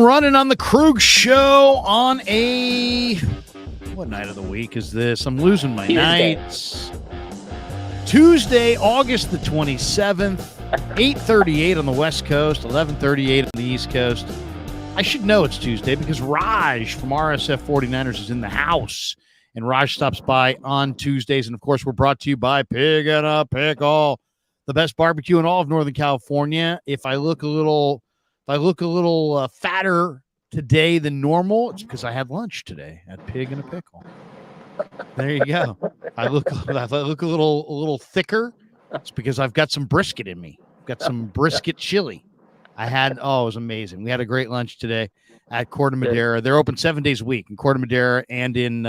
running on the Krueger Show on what night of the week is this? I'm losing my nights. Tuesday, August the 27th, 8:38 on the West Coast, 11:38 on the East Coast. I should know it's Tuesday because Raj from RSF 49ers is in the house, and Raj stops by on Tuesdays. And, of course, we're brought to you by Pig and a Pickle, the best barbecue in all of Northern California. If I look a little fatter today than normal, it's because I had lunch today at Pig and a Pickle. There you go. I look a little thicker. It's because I've got some brisket in me. I've got some brisket chili. it was amazing. We had a great lunch today at Corte Madera. They're open 7 days a week in Corte Madera and in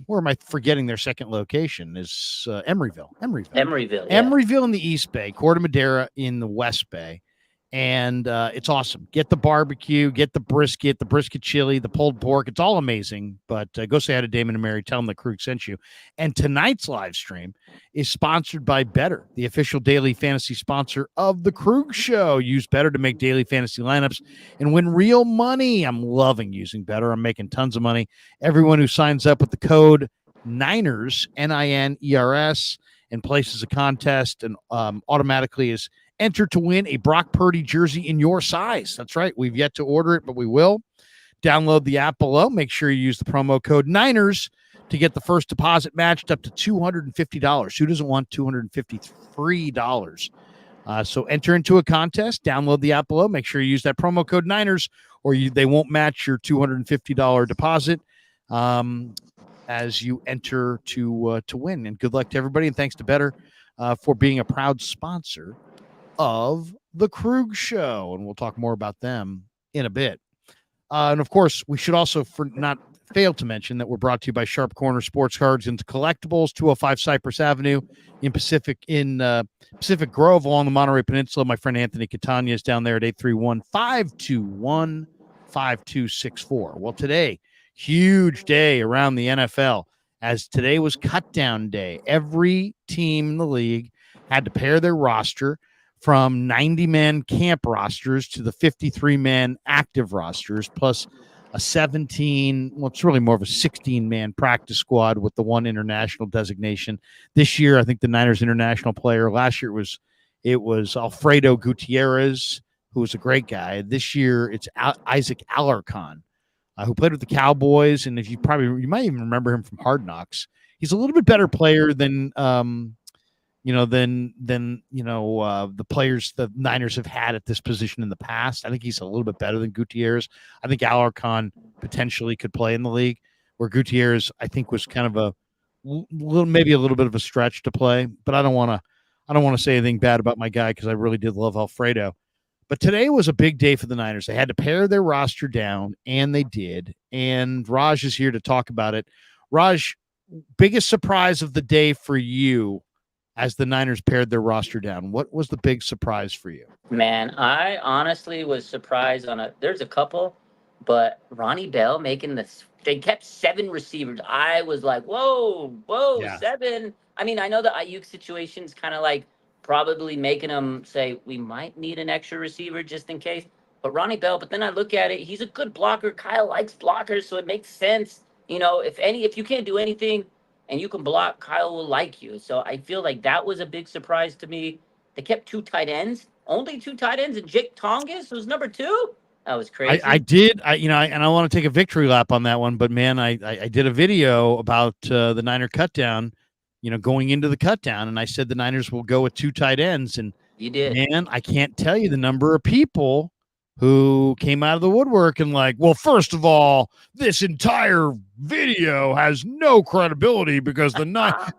where am I forgetting their second location is Emeryville. Emeryville in the East Bay, Corte Madera in the West Bay. And it's awesome. Get the barbecue, get the brisket chili, the pulled pork. It's all amazing. But go say hi to Damon and Mary. Tell them that Krug sent you. And tonight's live stream is sponsored by Better, the official daily fantasy sponsor of the Krug Show. Use Better to make daily fantasy lineups and win real money. I'm loving using Better. I'm making tons of money. Everyone who signs up with the code Niners, Niners, and places a contest and automatically is entered to win a Brock Purdy jersey in your size. That's right. We've yet to order it, but we will. Download the app below. Make sure you use the promo code Niners to get the first deposit matched up to $250. Who doesn't want $253? So enter into a contest. Download the app below. Make sure you use that promo code Niners, or they won't match your $250 deposit as you enter to win. And good luck to everybody. And thanks to Better for being a proud sponsor of the Krug Show, and we'll talk more about them in a bit. And of course, we should also not fail to mention that we're brought to you by Sharp Corner Sports Cards and Collectibles, 205 Cypress Avenue in Pacific Grove along the Monterey Peninsula. My friend Anthony Catania is down there at 831-521-5264. Well, today, huge day around the NFL, as today was Cutdown Day. Every team in the league had to pair their roster from 90-man camp rosters to the 53-man active rosters, plus a 17, well, it's really more of a 16-man practice squad with the one international designation. This year, I think the Niners international player, last year it was Alfredo Gutierrez, who was a great guy. This year, it's Isaac Alarcon, who played with the Cowboys, and you might even remember him from Hard Knocks. He's a little bit better player than the players the Niners have had at this position in the past. I think he's a little bit better than Gutierrez. I think Alarcon potentially could play in the league, where Gutierrez, I think, was kind of maybe a little bit of a stretch to play. But I don't want to say anything bad about my guy because I really did love Alfredo. But today was a big day for the Niners. They had to pare their roster down, and they did. And Raj is here to talk about it. Raj, biggest surprise of the day for you as the Niners pared their roster down? What was the big surprise for you? Man, I honestly was surprised there's a couple, but Ronnie Bell they kept 7 receivers. I was like, whoa, yeah. 7. I mean, I know the Aiyuk situation's kind of like probably making them say, we might need an extra receiver just in case. But Ronnie Bell, but then I look at it, he's a good blocker. Kyle likes blockers, so it makes sense. If you can't do anything, and you can block, Kyle will like you. So I feel like that was a big surprise to me. They kept 2 tight ends, only 2 tight ends, and Jake Tongas was number 2. That was crazy. I want to take a victory lap on that one, but man, I did a video about the Niner cutdown, going into the cutdown, and I said the Niners will go with 2 tight ends, and you did. Man, I can't tell you the number of people who came out of the woodwork and like, well, first of all, this entire video has no credibility because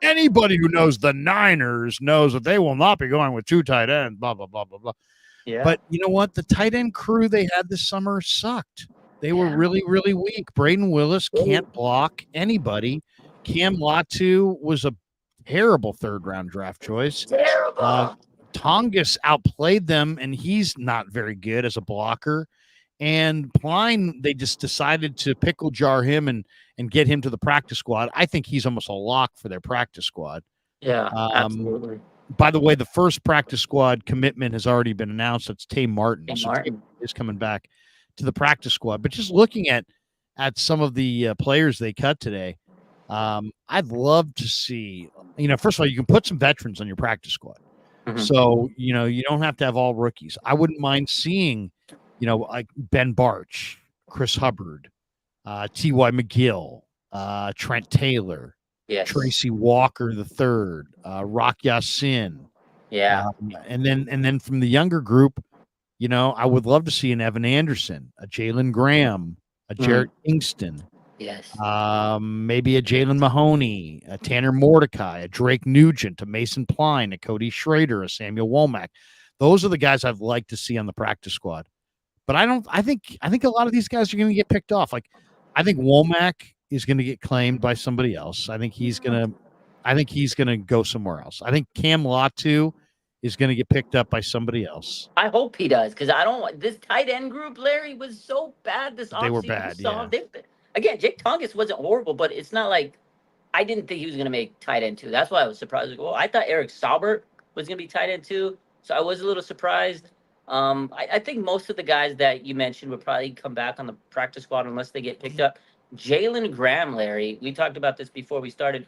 anybody who knows the Niners knows that they will not be going with 2 tight ends, blah, blah, blah, blah, blah. Yeah. But you know what? The tight end crew they had this summer sucked. They were really, really weak. Braden Willis can't block anybody. Cam Latu was a terrible 3rd-round draft choice. Terrible. Tongas outplayed them, and he's not very good as a blocker. And Pline, they just decided to pickle jar him and get him to the practice squad. I think he's almost a lock for their practice squad. Yeah, absolutely. By the way, the first practice squad commitment has already been announced. It's Tay Martin. And So Martin. Tay is coming back to the practice squad. But just looking at some of the players they cut today, I'd love to see. First of all, you can put some veterans on your practice squad. Mhm. So, you don't have to have all rookies. I wouldn't mind seeing, like Ben Barch, Chris Hubbard, T.Y. McGill, Trent Taylor, Yes. Tracy Walker III, Rock Ya-Sin. Yeah. And then from the younger group, I would love to see an Evan Anderson, a Jalen Graham, a Jarrett Kingston. Yes. Maybe a Jalen Mahoney, a Tanner Mordecai, a Drake Nugent, a Mason Pline, a Cody Schrader, a Samuel Womack. Those are the guys I'd like to see on the practice squad. But I think a lot of these guys are going to get picked off. Like, I think Womack is going to get claimed by somebody else. I think he's going to go somewhere else. I think Cam Latu is going to get picked up by somebody else. I hope he does, because this tight end group, Larry, was so bad this offseason. They were bad, yeah. Again, Jake Tonkus wasn't horrible, but it's not like I didn't think he was going to make tight end 2. That's why I was surprised. Like, well, I thought Eric Saubert was going to be tight end 2, so I was a little surprised. I think most of the guys that you mentioned would probably come back on the practice squad unless they get picked up. Jalen Graham, Larry, we talked about this before we started.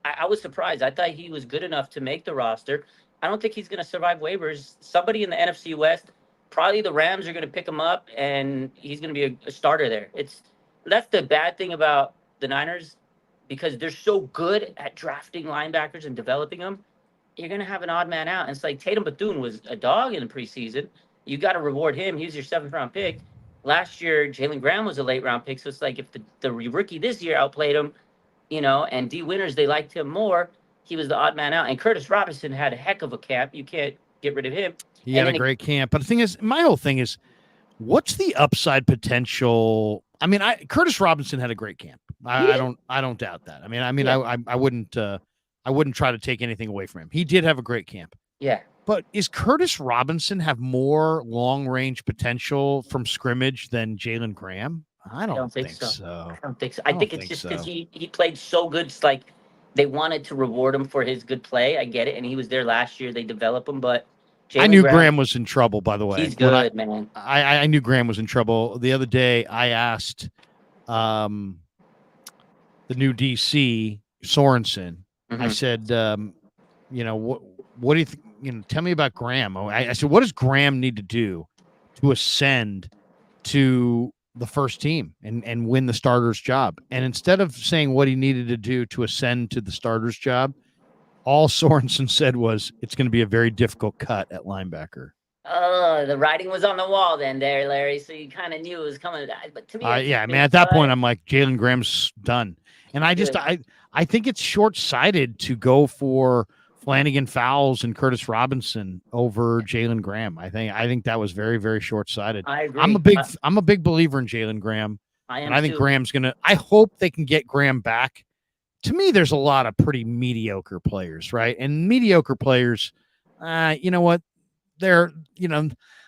I was surprised. I thought he was good enough to make the roster. I don't think he's going to survive waivers. Somebody in the NFC West, probably the Rams, are going to pick him up, and he's going to be a starter there. That's the bad thing about the Niners, because they're so good at drafting linebackers and developing them. You're going to have an odd man out. And it's like Tatum Bethune was a dog in the preseason. You got to reward him. He was your 7th-round pick. Last year, Jalen Graham was a late-round pick. So it's like if the rookie this year outplayed him, and D. Winters, they liked him more, he was the odd man out. And Curtis Robinson had a heck of a camp. You can't get rid of him. He had a great camp. But the thing is, my whole thing is, what's the upside potential? I mean, Curtis Robinson had a great camp. I don't doubt that. I wouldn't try to take anything away from him. He did have a great camp. Yeah. But is Curtis Robinson have more long range potential from scrimmage than Jalen Graham? I don't think so. I don't think so. I think it's just because he played so good. It's like they wanted to reward him for his good play. I get it. And he was there last year. They developed him, but I knew Graham was in trouble, by the way. He's good, man. I knew Graham was in trouble. The other day, I asked the new DC, Sorensen. Mm-hmm. I said, what do you think? Tell me about Graham. I said, what does Graham need to do to ascend to the first team and win the starter's job? And instead of saying what he needed to do to ascend to the starter's job, all Sorensen said was, it's going to be a very difficult cut at linebacker. Oh, the writing was on the wall then there, Larry. So you kind of knew it was coming. But to me, at that point, I'm like, Jalen Graham's done. And I think it's short-sighted to go for Flanagan Fowles and Curtis Robinson over Jalen Graham. I think that was very, very short-sighted. I agree. I'm a big believer in Jalen Graham. I think too. Graham's gonna. I hope they can get Graham back. To me, there's a lot of pretty mediocre players, right? And mediocre players, you know what? They're,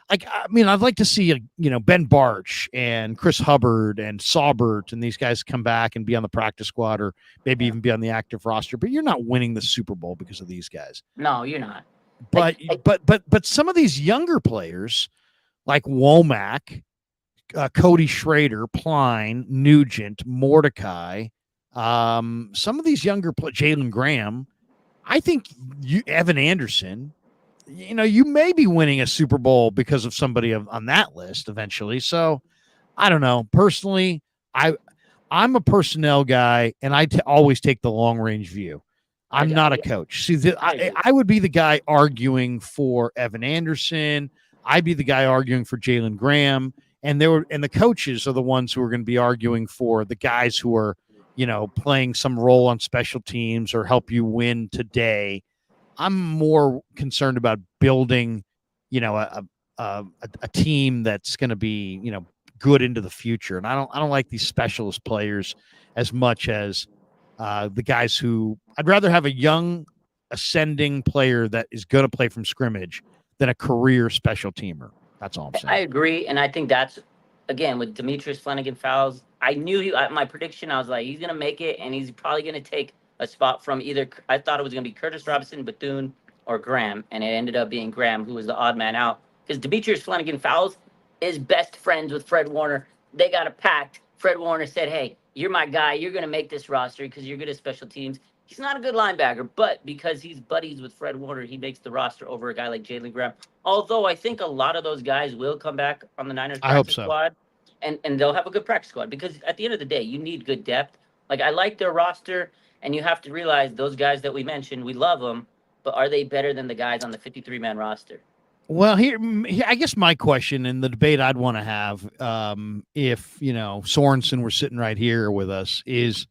I'd like to see, Ben Barch and Chris Hubbard and Saubert and these guys come back and be on the practice squad or maybe even be on the active roster. But you're not winning the Super Bowl because of these guys. No, you're not. But some of these younger players like Womack, Cody Schrader, Pline, Nugent, Mordecai, some of these younger Jalen Graham, I think Evan Anderson, you may be winning a Super Bowl because of somebody on that list eventually. So I don't know. Personally, I'm a personnel guy, and I always take the long range view. I'm not a coach. See, I would be the guy arguing for Evan Anderson. I'd be the guy arguing for Jalen Graham, and the coaches are the ones who are going to be arguing for the guys who are, playing some role on special teams or help you win today. I'm more concerned about building, a team that's going to be, good into the future. And I don't like these specialist players as much as the guys who I'd rather have a young ascending player that is going to play from scrimmage than a career special teamer. That's all I'm saying. I agree. And I think that's, again, with Demetrius Flanagan Fowles, I knew my prediction, I was like, he's going to make it, and he's probably going to take a spot from I thought it was going to be Curtis Robinson, Bethune, or Graham, and it ended up being Graham who was the odd man out because Demetrius Flannigan-Fowles is best friends with Fred Warner. They got a pact. Fred Warner said, "Hey, you're my guy. You're going to make this roster because you're good at special teams." He's not a good linebacker, but because he's buddies with Fred Warner, he makes the roster over a guy like Jalen Graham. Although I think a lot of those guys will come back on the Niners practice squad, and they'll have a good practice squad because at the end of the day, you need good depth. Like, I like their roster, and you have to realize those guys that we mentioned, we love them, but are they better than the guys on the 53-man roster? Well, here, I guess my question and the debate I'd want to have, if Sorensen were sitting right here with us, is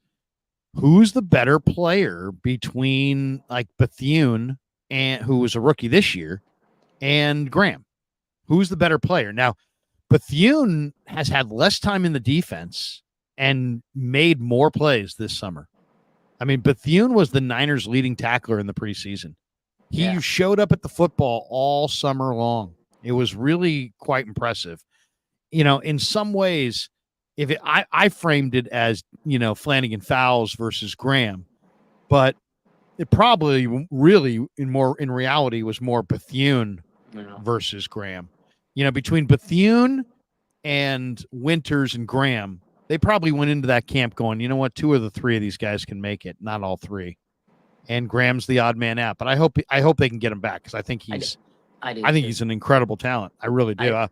who's the better player between like Bethune, and who was a rookie this year, and Graham? Who's the better player? Now, Bethune has had less time in the defense and made more plays this summer. I mean, Bethune was the Niners' leading tackler in the preseason. He showed up at the football all summer long. It was really quite impressive. In some ways, I framed it as, Flannigan-Fowles versus Graham, but it probably really in reality was more Bethune versus Graham. Between Bethune and Winters and Graham, they probably went into that camp going, you know what, 2 of the 3 of these guys can make it, not all 3. And Graham's the odd man out, but I hope they can get him back because I think he's an incredible talent. I really do.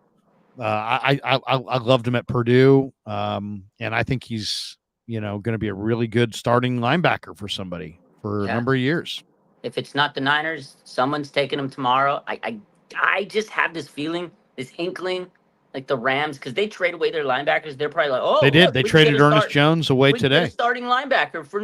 I loved him at Purdue, and I think he's going to be a really good starting linebacker for somebody for a number of years. If it's not the Niners, someone's taking him tomorrow. I just have this feeling, this inkling, like the Rams, because they trade away their linebackers. They're probably like, oh, they did. They traded Ernest Jones away today. Starting linebacker for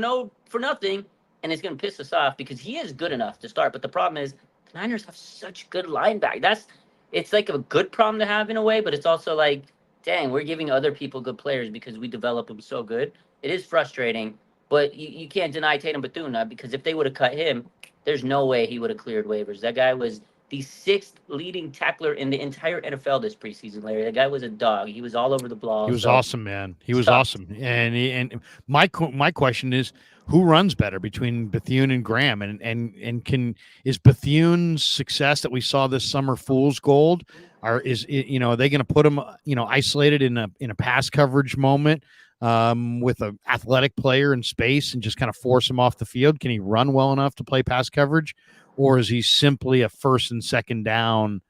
nothing, and it's going to piss us off because he is good enough to start. But the problem is the Niners have such good linebackers. It's like a good problem to have in a way, but it's also like, dang, we're giving other people good players because we develop them so good. It is frustrating, but you can't deny Tatum Bethune because if they would have cut him, there's no way he would have cleared waivers. That guy was the 6th leading tackler in the entire NFL this preseason, Larry. That guy was a dog. He was all over the ball. He was awesome, man. He was awesome. And my question is, who runs better between Bethune and Graham? And is Bethune's success that we saw this summer fool's gold? Are they going to put him isolated in a pass coverage moment with an athletic player in space and just kind of force him off the field? Can he run well enough to play pass coverage? Or is he simply a first and second down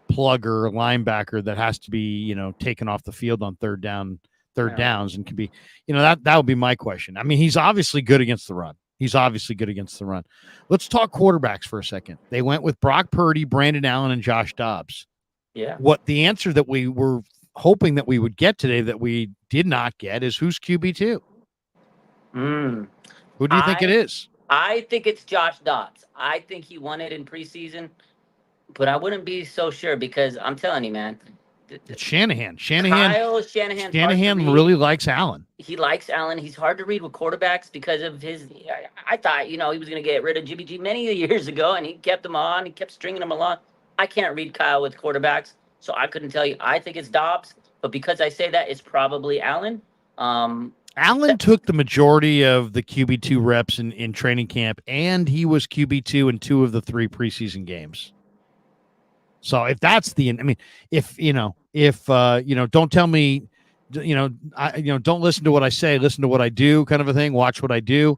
plugger linebacker that has to be, taken off the field on third downs and can be, that would be my question. I mean, he's obviously good against the run. Let's talk quarterbacks for a second. They went with Brock Purdy, Brandon Allen, and Josh Dobbs. Yeah. What the answer that we were hoping that we would get today that we did not get is who's QB2? Who do you think it is? I think it's Josh Dobbs. I think he won it in preseason, but I wouldn't be so sure because I'm telling you, man. It's Shanahan. Kyle Shanahan really likes Allen. He likes Allen. He's hard to read with quarterbacks because of his. I thought, he was going to get rid of Jimmy G many years ago, and he kept him on. He kept stringing him along. I can't read Kyle with quarterbacks, so I couldn't tell you. I think it's Dobbs, but because I say that, it's probably Allen. Allen took the majority of the QB2 reps in training camp, and he was QB2 in 2 of the 3 preseason games. So if that's don't tell me, don't listen to what I say, listen to what I do kind of a thing, watch what I do.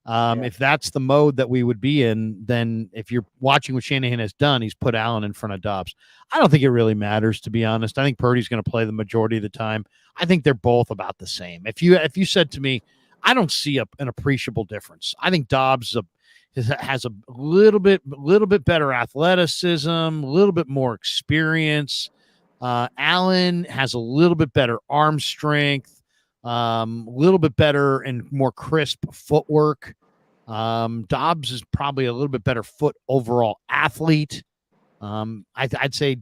If that's the mode that we would be in, then if you're watching what Shanahan has done, he's put Allen in front of Dobbs. I don't think it really matters, to be honest. I think Purdy's going to play the majority of the time. I think they're both about the same. If you said to me, I don't see an appreciable difference. I think Dobbs has a little bit better athleticism, a little bit more experience. Allen has a little bit better arm strength, a little bit better and more crisp footwork. Dobbs is probably a little bit better foot overall athlete. I'd say,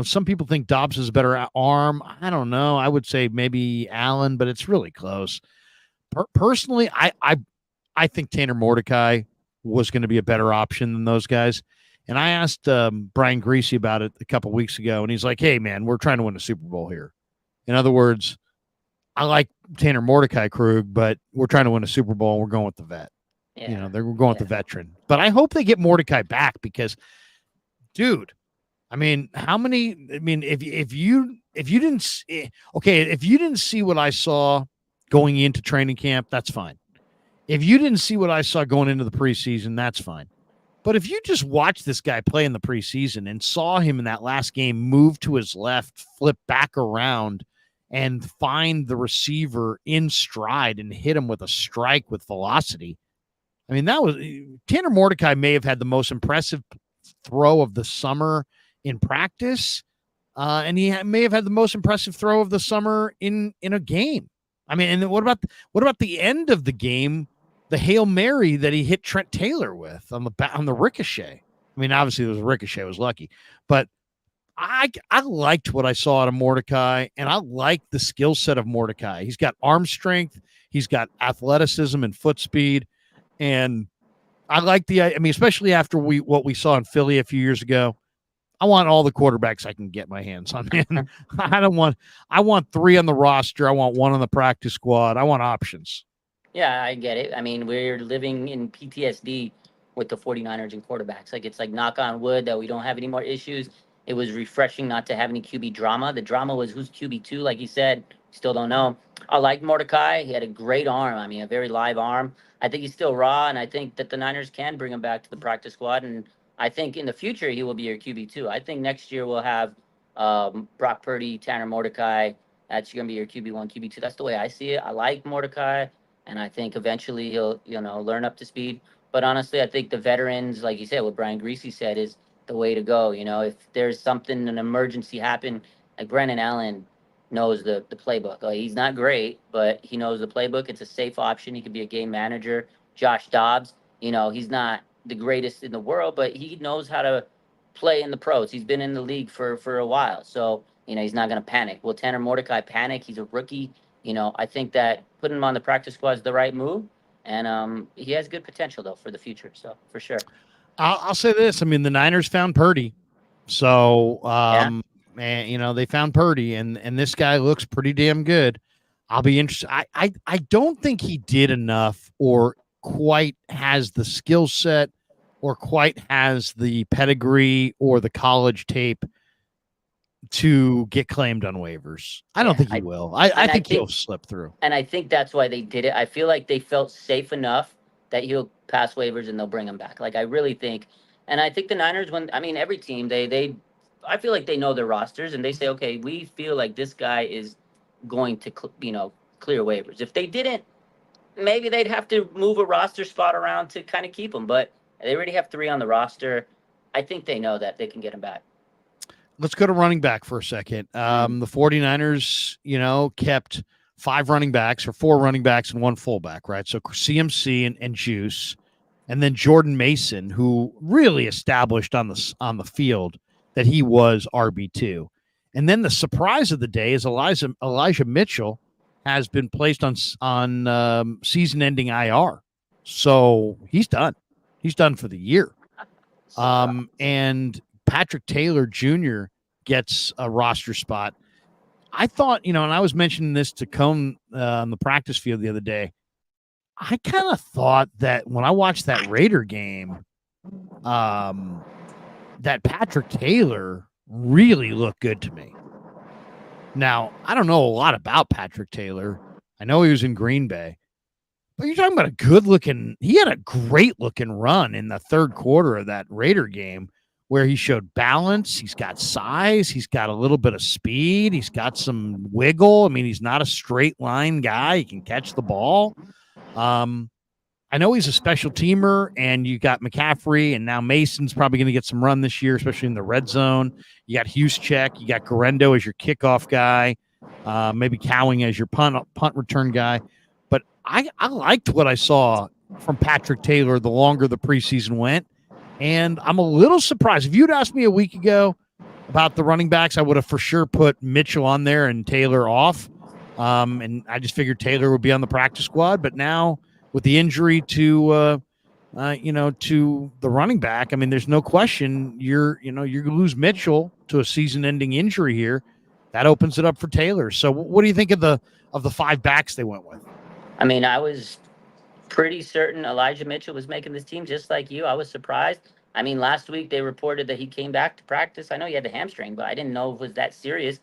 some people think Dobbs is a better arm. I don't know. I would say maybe Allen, but it's really close. Personally, I think Tanner Mordecai was going to be a better option than those guys. And I asked Brian Greasy about it a couple weeks ago, and he's like, hey, man, we're trying to win a Super Bowl here. In other words, I like Tanner Mordecai, Krug, but we're trying to win a Super Bowl, and we're going with the vet. Yeah. They're going with the veteran. But I hope they get Mordecai back because, dude, I mean, if you didn't if you didn't see what I saw going into training camp, that's fine. If you didn't see what I saw going into the preseason, that's fine. But if you just watched this guy play in the preseason and saw him in that last game move to his left, flip back around, and find the receiver in stride and hit him with a strike with velocity, I mean, that was Tanner Mordecai may have had the most impressive throw of the summer in practice, and he may have had the most impressive throw of the summer in a game. I mean, and what about the end of the game? The Hail Mary that he hit Trent Taylor with on the ricochet. I mean, obviously it was a ricochet, it was lucky, but I liked what I saw out of Mordecai, and I like the skill set of Mordecai. He's got arm strength, he's got athleticism and foot speed, and I like especially after what we saw in Philly a few years ago. I want all the quarterbacks I can get my hands on, man. I want 3 on the roster. I want 1 on the practice squad. I want options. Yeah, I get it. I mean, we're living in PTSD with the 49ers and quarterbacks. Like, it's like knock on wood that we don't have any more issues. It was refreshing not to have any QB drama. The drama was who's QB2, like you said. Still don't know. I like Mordecai. He had a great arm. I mean, a very live arm. I think he's still raw, and I think that the Niners can bring him back to the practice squad. And I think in the future he will be your QB2. I think next year we'll have Brock Purdy, Tanner Mordecai. That's going to be your QB1, QB2. That's the way I see it. I like Mordecai. And I think eventually he'll, learn up to speed. But honestly, I think the veterans, like you said, what Brian Greasy said, is the way to go. If there's something, an emergency happen, like Brennan Allen knows the playbook. Like, he's not great, but he knows the playbook. It's a safe option. He could be a game manager. Josh Dobbs, he's not the greatest in the world, but he knows how to play in the pros. He's been in the league for a while. So, he's not going to panic. Will Tanner Mordecai panic? He's a rookie. I think that putting him on the practice squad is the right move, and he has good potential though for the future. So for sure, I'll say this: I mean, the Niners found Purdy, so and they found Purdy, and this guy looks pretty damn good. I'll be interested. I don't think he did enough, or quite has the skill set, or quite has the pedigree or the college tape to get claimed on waivers. I don't think he will. I think he'll slip through. And I think that's why they did it. I feel like they felt safe enough that he'll pass waivers and they'll bring him back. Like, I really think, and I think the Niners, every team, I feel like they know their rosters and they say, okay, we feel like this guy is going to, clear waivers. If they didn't, maybe they'd have to move a roster spot around to kind of keep him. But they already have 3 on the roster. I think they know that they can get him back. Let's go to running back for a second. The 49ers, kept 5 running backs, or 4 running backs and 1 fullback, right? So CMC and Juice, and then Jordan Mason, who really established on the field that he was RB2. And then the surprise of the day is Elijah Mitchell has been placed on season-ending IR. So he's done. He's done for the year. And Patrick Taylor Jr. gets a roster spot. I thought, and I was mentioning this to Cone on the practice field the other day. I kind of thought that when I watched that Raider game, that Patrick Taylor really looked good to me. Now, I don't know a lot about Patrick Taylor. I know he was in Green Bay. But you're talking about he had a great looking run in the third quarter of that Raider game, where he showed balance. He's got size. He's got a little bit of speed. He's got some wiggle. I mean, he's not a straight line guy. He can catch the ball. I know he's a special teamer, and you got McCaffrey, and now Mason's probably going to get some run this year, especially in the red zone. You got Juszczyk. You got Garendo as your kickoff guy, maybe Cowing as your punt return guy. But I liked what I saw from Patrick Taylor the longer the preseason went. And I'm a little surprised. If you'd asked me a week ago about the running backs, I would have for sure put Mitchell on there and Taylor off. And I just figured Taylor would be on the practice squad. But now with the injury to the running back, I mean, there's no question you're going to lose Mitchell to a season-ending injury here. That opens it up for Taylor. So what do you think of the 5 backs they went with? I mean, I was pretty certain Elijah Mitchell was making this team just like you. I was surprised. I mean, last week they reported that he came back to practice. I know he had the hamstring, but I didn't know it was that serious.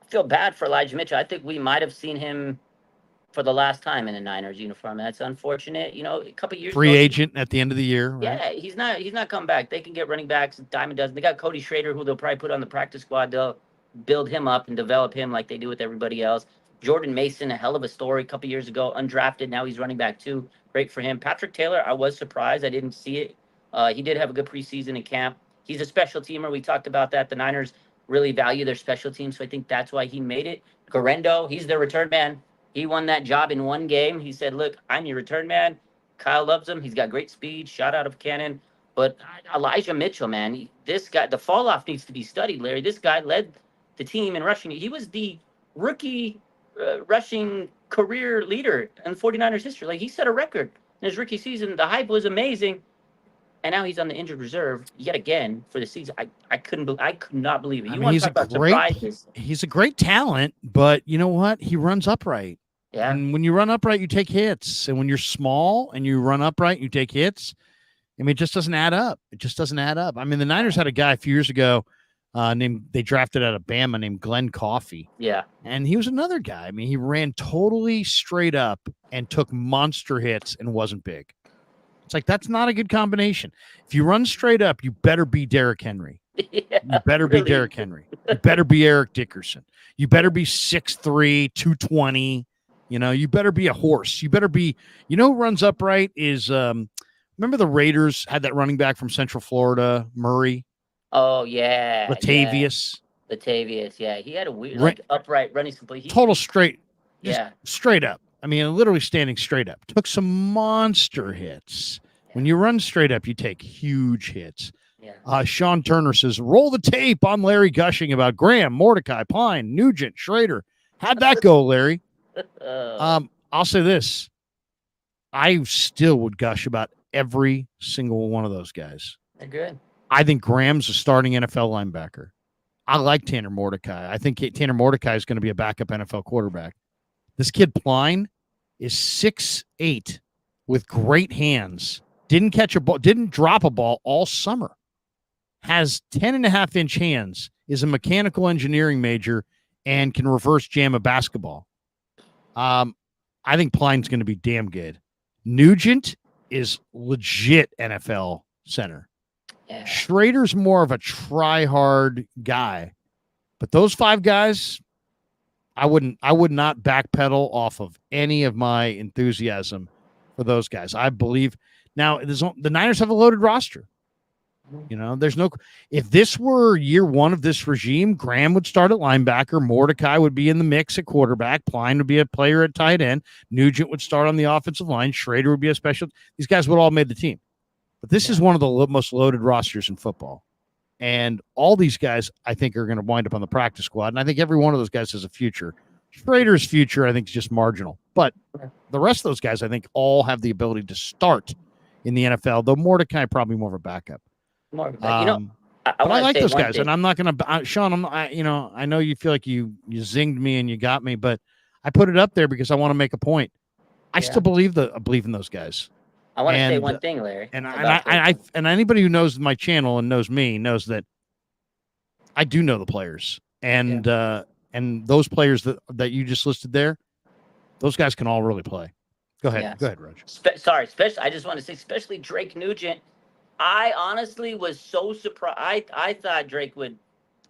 I feel bad for Elijah Mitchell. I think we might have seen him for the last time in a Niners uniform. And that's unfortunate. You know, a couple years Free ago, agent at the end of the year. Right? Yeah, he's not coming back. They can get running backs, dime a dozen. They got Cody Schrader, who they'll probably put on the practice squad. They'll build him up and develop him like they do with everybody else. Jordan Mason, a hell of a story a couple years ago, undrafted. Now he's running back too. Great for him. Patrick Taylor, I was surprised. I didn't see it. He did have a good preseason in camp. He's a special teamer. We talked about that. The Niners really value their special teams, so I think that's why he made it. Garendo, he's their return man. He won that job in one game. He said, look, I'm your return man. Kyle loves him. He's got great speed, shot out of cannon. But Elijah Mitchell, man, this guy, the fall off needs to be studied, Larry. This guy led the team in rushing. He was the rookie rushing career leader in 49ers history. Like, he set a record in his rookie season. The hype was amazing. And now he's on the injured reserve yet again for the season. I could not believe it. I mean, he's a great talent, but you know what? He runs upright. Yeah. And when you run upright, you take hits. And when you're small and you run upright, you take hits. I mean, it just doesn't add up. It just doesn't add up. I mean, the Niners had a guy a few years ago they drafted out of Bama named Glenn Coffey. Yeah. And he was another guy. I mean, he ran totally straight up and took monster hits and wasn't big. It's like, that's not a good combination. If you run straight up, you better be Derrick Henry. Yeah, you better be Derrick Henry. You better be Eric Dickerson. You better be 6'3", 220. You know, you better be a horse. You better be, who runs upright is, remember the Raiders had that running back from Central Florida, Murray? Oh, yeah. Latavius. Yeah. Latavius, yeah. He had a weird, upright running complete. Total straight. Yeah. Straight up. I mean, literally standing straight up. Took some monster hits. When you run straight up, you take huge hits. Yeah. Sean Turner says, roll the tape on Larry gushing about Graham, Mordecai, Pine, Nugent, Schrader. How'd that go, Larry? I'll say this. I still would gush about every single one of those guys. They're good. I think Graham's a starting NFL linebacker. I like Tanner Mordecai. I think Tanner Mordecai is going to be a backup NFL quarterback. This kid Pline is 6'8" with great hands. Didn't catch a ball, didn't drop a ball all summer. Has 10.5-inch hands, is a mechanical engineering major, and can reverse jam a basketball. I think Pline's going to be damn good. Nugent is legit NFL center. Yeah. Schrader's more of a try-hard guy. But those five guys, I would not backpedal off of any of my enthusiasm for those guys. I believe now the Niners have a loaded roster. There's no, if this were year one of this regime, Graham would start at linebacker, Mordecai would be in the mix at quarterback, Pline would be a player at tight end, Nugent would start on the offensive line, Schrader would be a special. These guys would all made the team. But this is one of the most loaded rosters in football. And all these guys, I think, are going to wind up on the practice squad. And I think every one of those guys has a future. Schrader's future, I think, is just marginal. But the rest of those guys, I think, all have the ability to start in the NFL, though Mordecai probably more of a backup. I like those guys. And I'm not going to, Sean, I know you feel like you zinged me and you got me, but I put it up there because I want to make a point. I still believe in those guys. I want to say one thing, Larry. And anybody who knows my channel and knows me knows that I do know the players. And those players that you just listed there, those guys can all really play. Go ahead. Yeah. Go ahead, Roger. I just want to say, especially Drake Nugent. I honestly was so surprised. I thought Drake would.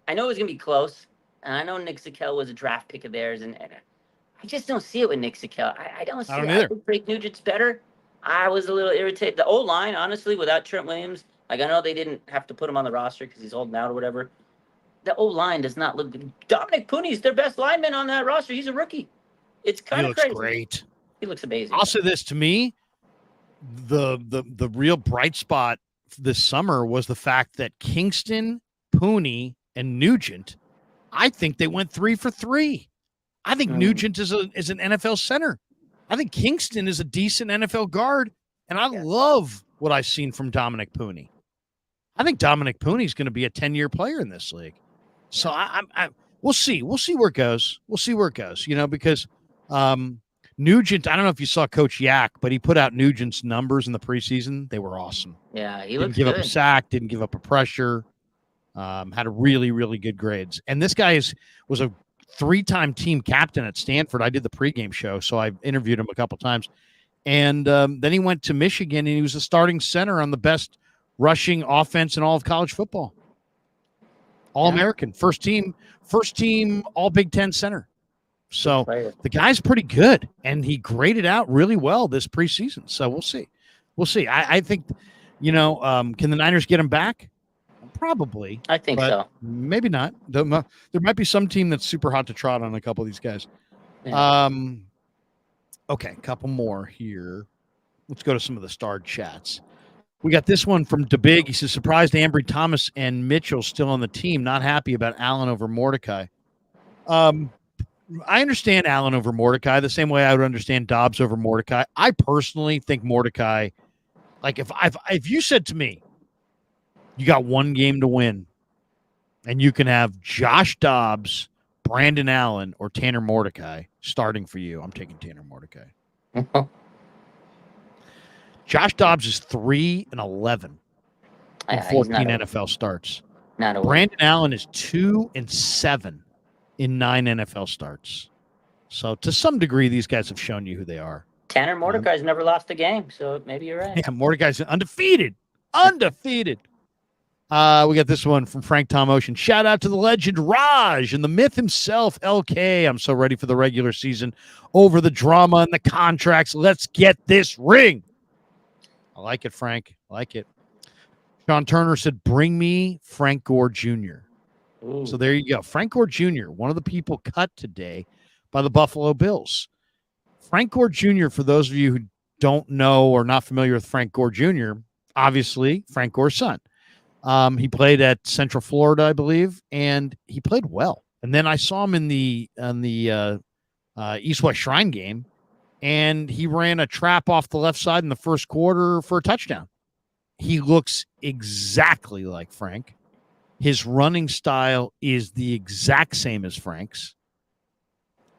I know it was going to be close. And I know Nick Sakel was a draft pick of theirs. And I just don't see it with Nick Sakel. I don't see it. I think Drake Nugent's better. I was a little irritated. The O-line, honestly, without Trent Williams, I know they didn't have to put him on the roster because he's holding out or whatever. The O-line does not look good. Dominic Pooney's their best lineman on that roster. He's a rookie. It's kind of crazy. He looks great. He looks amazing. I'll say this, to me, the real bright spot this summer was the fact that Kingston, Pooney, and Nugent, I think they went 3 for 3. I think Nugent is an NFL center. I think Kingston is a decent NFL guard, and I love what I've seen from Dominic Pooney. I think Dominic Pooney is going to be a 10-year player in this league. So we'll see. We'll see where it goes. We'll see where it goes, because Nugent, I don't know if you saw Coach Yak, but he put out Nugent's numbers in the preseason. They were awesome. Yeah, he didn't give up a sack, didn't give up a pressure, had a really, really good grades. And this guy was a 3-time team captain at Stanford. I did the pregame show, so I interviewed him a couple times. And then he went to Michigan, and he was a starting center on the best rushing offense in all of college football. All-American, first team, all Big Ten center. So the guy's pretty good, and he graded out really well this preseason. So we'll see. I think, can the Niners get him back? Probably. I think so. Maybe not. There might be some team that's super hot to trot on a couple of these guys. Yeah. Okay, a couple more here. Let's go to some of the starred chats. We got this one from DeBig. He says, surprised Ambry Thomas and Mitchell still on the team. Not happy about Allen over Mordecai. I understand Allen over Mordecai the same way I would understand Dobbs over Mordecai. I personally think Mordecai, like if you said to me, you got one game to win and you can have Josh Dobbs, Brandon Allen, or Tanner Mordecai starting for you, I'm taking Tanner Mordecai. Josh Dobbs is 3-11 in 14 NFL starts. Brandon Allen is 2-7 in 9 NFL starts. So to some degree, these guys have shown you who they are. Tanner Mordecai's never lost a game, so maybe you're right. Yeah, Mordecai's undefeated. We got this one from Frank Tom Ocean. Shout out to the legend Raj and the myth himself, LK. I'm so ready for the regular season. Over the drama and the contracts. Let's get this ring. I like it, Frank. I like it. Sean Turner said, bring me Frank Gore Jr. Ooh. So there you go. Frank Gore Jr., one of the people cut today by the Buffalo Bills. Frank Gore Jr., for those of you who don't know or not familiar with Frank Gore Jr., obviously Frank Gore's son. He played at Central Florida, I believe, and he played well. And then I saw him in the East-West Shrine game, and he ran a trap off the left side in the first quarter for a touchdown. He looks exactly like Frank. His running style is the exact same as Frank's.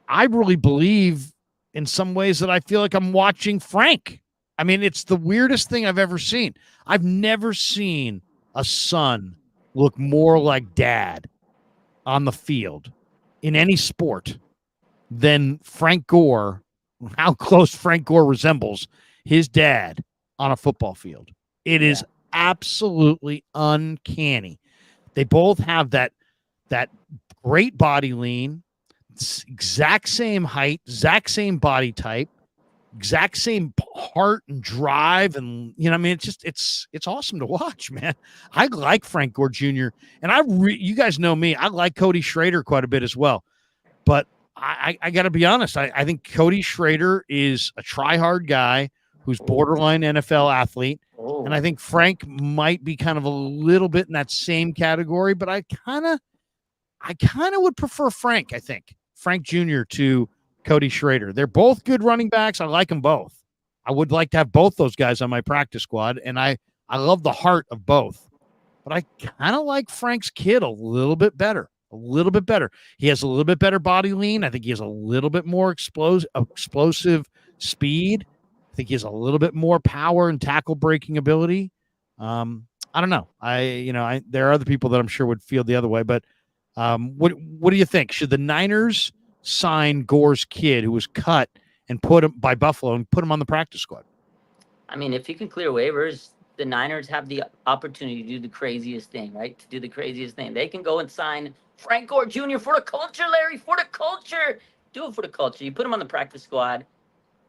I really believe in some ways that I feel like I'm watching Frank. I mean, it's the weirdest thing I've ever seen. I've never seen a son look more like dad on the field in any sport than Frank Gore, how close Frank Gore resembles his dad on a football field. It is absolutely uncanny. They both have that great body lean, exact same height, exact same body type, exact same heart and drive, and it's awesome to watch, man. I like Frank Gore Jr. and you guys know me. I like Cody Schrader quite a bit as well, but I got to be honest. I think Cody Schrader is a try-hard guy who's borderline NFL athlete. Oh. And I think Frank might be kind of a little bit in that same category, but I kind of would prefer Frank, I think. Frank Jr. to Cody Schrader. They're both good running backs. I like them both. I would like to have both those guys on my practice squad, and I love the heart of both. But I kind of like Frank's kid a little bit better. He has a little bit better body lean. I think he has a little bit more explosive speed. I think he has a little bit more power and tackle breaking ability. I don't know. There are other people that I'm sure would feel the other way, but what do you think? Should the Niners sign Gore's kid who was cut and put him by Buffalo and put him on the practice squad? I mean, if you can clear waivers, the Niners have the opportunity to do the craziest thing, right? To do the craziest thing. They can go and sign Frank Gore Jr. for the culture, Larry, for the culture. Do it for the culture. You put him on the practice squad.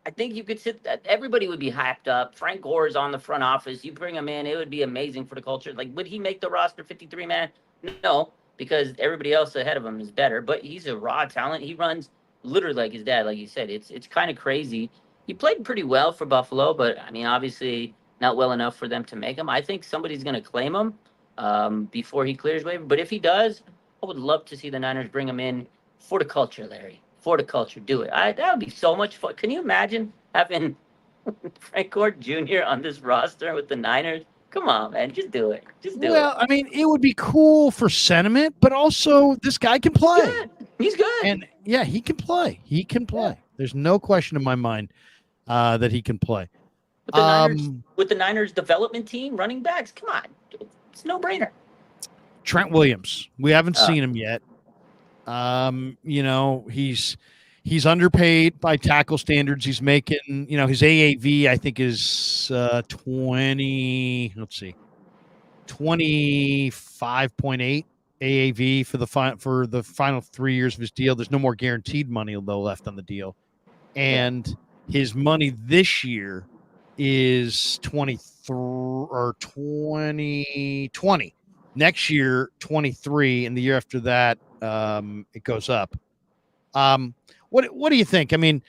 I think you could everybody would be hyped up. Frank Gore is on the front office. You bring him in, it would be amazing for the culture. Like, would he make the roster 53 man? No, because everybody else ahead of him is better. But he's a raw talent. He runs literally like his dad, like you said. It's kind of crazy. He played pretty well for Buffalo, but I mean, obviously not well enough for them to make him. I think somebody's going to claim him before he clears waiver. But if he does, I would love to see the Niners bring him in for the culture, Larry. For the culture, do it. That would be so much fun. Can you imagine having Frank Gore Jr. on this roster with the Niners? Come on, man. Just do it. Well, I mean, it would be cool for sentiment, but also this guy can play. He's good. And, yeah, he can play. There's no question in my mind that he can play. With the Niners development team, running backs, come on. It's a no-brainer. Trent Williams. We haven't seen him yet. He's underpaid by tackle standards. He's making, his AAV, I think, is 25.8 AAV for the final 3 years of his deal. There's no more guaranteed money though left on the deal, and his money this year is 20. Next year 23, and the year after that it goes up. What do you think? I mean,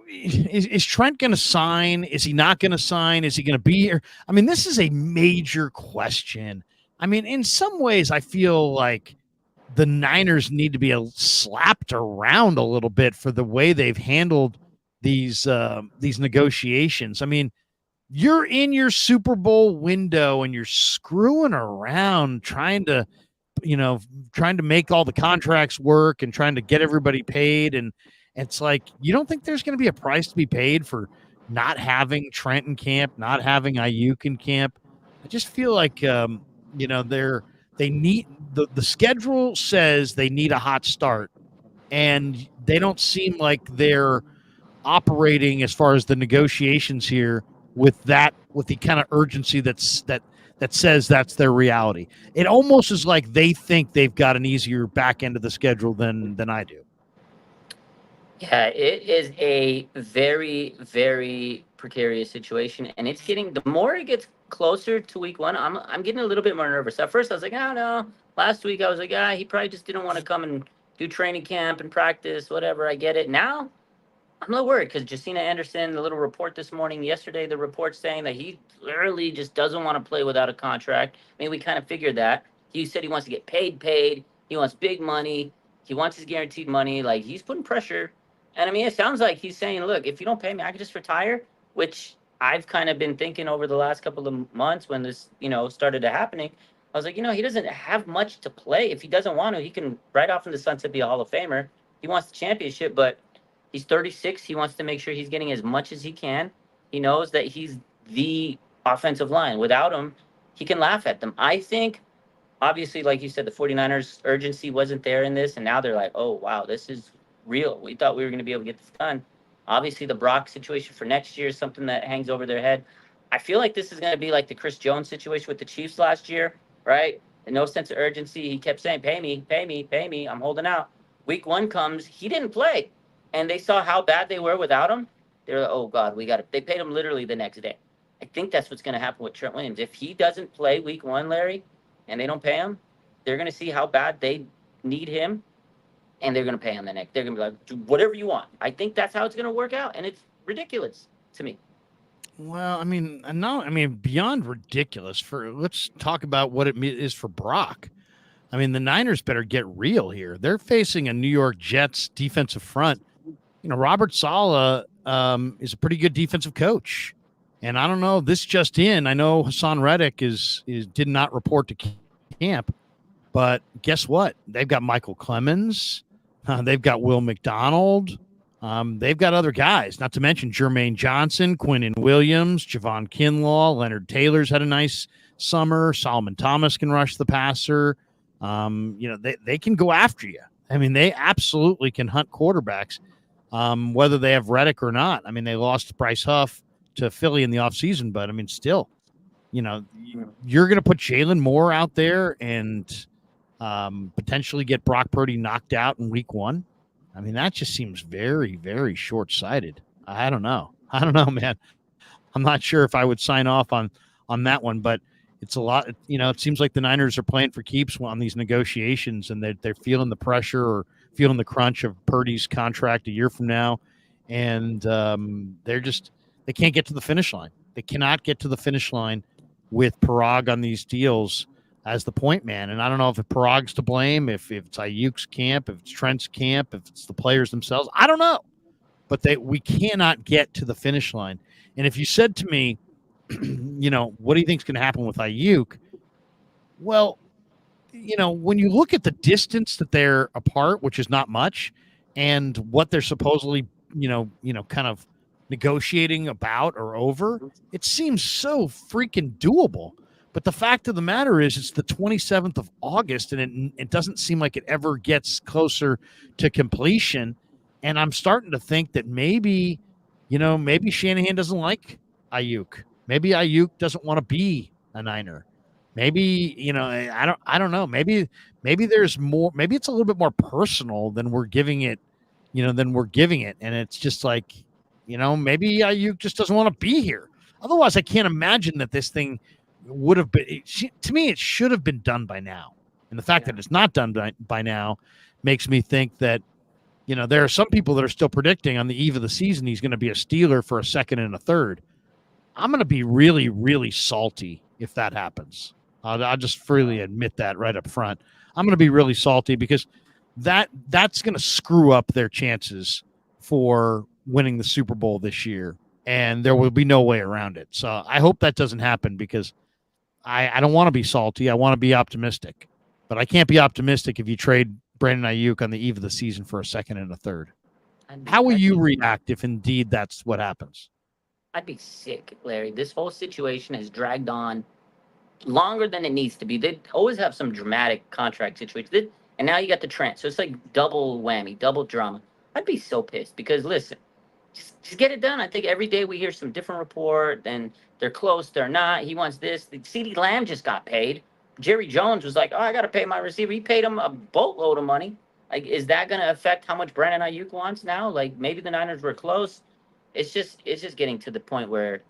is Trent going to sign? Is he not going to sign? Is he going to be here? I mean, this is a major question. I mean, in some ways, I feel like the Niners need to be slapped around a little bit for the way they've handled these negotiations. I mean, you're in your Super Bowl window and you're screwing around trying to make all the contracts work and trying to get everybody paid. And it's like, you don't think there's going to be a price to be paid for not having Trent in camp, not having Aiyuk in camp? I just feel like, they need the schedule says they need a hot start, and they don't seem like they're operating as far as the negotiations here with the kind of urgency that says that's their reality. It almost is like they think they've got an easier back end of the schedule than I do. Yeah, it is a very, very precarious situation, and it's getting, the more it gets closer to week one, I'm getting a little bit more nervous. At first, I was like, oh no. Last week, I was like, he probably just didn't want to come and do training camp and practice, whatever. I get it. Now, I'm a little worried because Jacina Anderson, the little report this morning, yesterday, the report saying that he literally just doesn't want to play without a contract. I mean, we kind of figured that. He said he wants to get paid. He wants big money. He wants his guaranteed money. Like, he's putting pressure. And, I mean, it sounds like he's saying, look, if you don't pay me, I can just retire, which I've kind of been thinking over the last couple of months when this, started to happening. I was like, he doesn't have much to play. If he doesn't want to, he can right off in the sunset be a Hall of Famer. He wants the championship, but he's 36. He wants to make sure he's getting as much as he can. He knows that he's the offensive line. Without him, he can laugh at them. I think, obviously, like you said, the 49ers' urgency wasn't there in this, and now they're like, oh, wow, this is real. We thought we were going to be able to get this done. Obviously, the Brock situation for next year is something that hangs over their head. I feel like this is going to be like the Chris Jones situation with the Chiefs last year, right? And no sense of urgency. He kept saying, pay me. I'm holding out. Week one comes. He didn't play. And they saw how bad they were without him. They were like, oh, God, they paid him literally the next day. I think that's what's going to happen with Trent Williams. If he doesn't play week one, Larry, and they don't pay him, they're going to see how bad they need him, and they're going to pay him the next. They're going to be like, do whatever you want. I think that's how it's going to work out, and it's ridiculous to me. Well, I mean, beyond ridiculous. Let's talk about what it is for Brock. I mean, the Niners better get real here. They're facing a New York Jets defensive front. Robert Saleh is a pretty good defensive coach. And I don't know, this just in, I know Hassan Reddick did not report to camp, but guess what? They've got Michael Clemens. They've got Will McDonald. They've got other guys, not to mention Jermaine Johnson, Quinnen Williams, Javon Kinlaw, Leonard Taylor's had a nice summer. Solomon Thomas can rush the passer. They can go after you. I mean, they absolutely can hunt quarterbacks, whether they have Reddick or not. I mean, they lost Bryce Huff to Philly in the offseason, but I mean, still, you're going to put Jalen Moore out there and potentially get Brock Purdy knocked out in week one. I mean, that just seems very, very short-sighted. I don't know, man. I'm not sure if I would sign off on that one, but it's a lot. It seems like the Niners are playing for keeps on these negotiations, and they're feeling the pressure or feeling the crunch of Purdy's contract a year from now, and they can't get to the finish line. They cannot get to the finish line with Parag on these deals as the point man. And I don't know if Parag's to blame, if it's Aiyuk's camp, if it's Trent's camp, if it's the players themselves. I don't know. But we cannot get to the finish line. And if you said to me, what do you think is going to happen with Aiyuk? Well, when you look at the distance that they're apart, which is not much, and what they're supposedly kind of negotiating about or over. It seems so freaking doable. But the fact of the matter is, it's the 27th of August, and it doesn't seem like it ever gets closer to completion. And I'm starting to think that maybe Shanahan doesn't like Aiyuk. Maybe Aiyuk doesn't want to be a Niner. Maybe, I don't know. Maybe there's more. Maybe it's a little bit more personal than we're giving it, And it's just like, maybe Aiyuk just doesn't want to be here. Otherwise, I can't imagine that this thing would have been. To me, it should have been done by now. And the fact that it's not done by now makes me think that, there are some people that are still predicting on the eve of the season he's going to be a Steeler for a second and a third. I'm going to be really, really salty if that happens. I'll just freely admit that right up front. I'm going to be really salty because that's going to screw up their chances for winning the Super Bowl this year, and there will be no way around it. So I hope that doesn't happen because I don't want to be salty. I want to be optimistic, but I can't be optimistic if you trade Brandon Aiyuk on the eve of the season for a second and a third. How will you react if indeed that's what happens? I'd be sick, Larry. This whole situation has dragged on longer than it needs to be. They always have some dramatic contract situations. And now you got the Trent. So it's like double whammy, double drama. I'd be so pissed because, listen, just get it done. I think every day we hear some different report, and they're close, they're not. He wants this. CeeDee Lamb just got paid. Jerry Jones was like, I got to pay my receiver. He paid him a boatload of money. Like, is that going to affect how much Brandon Aiyuk wants now? Like, maybe the Niners were close. It's just getting to the point where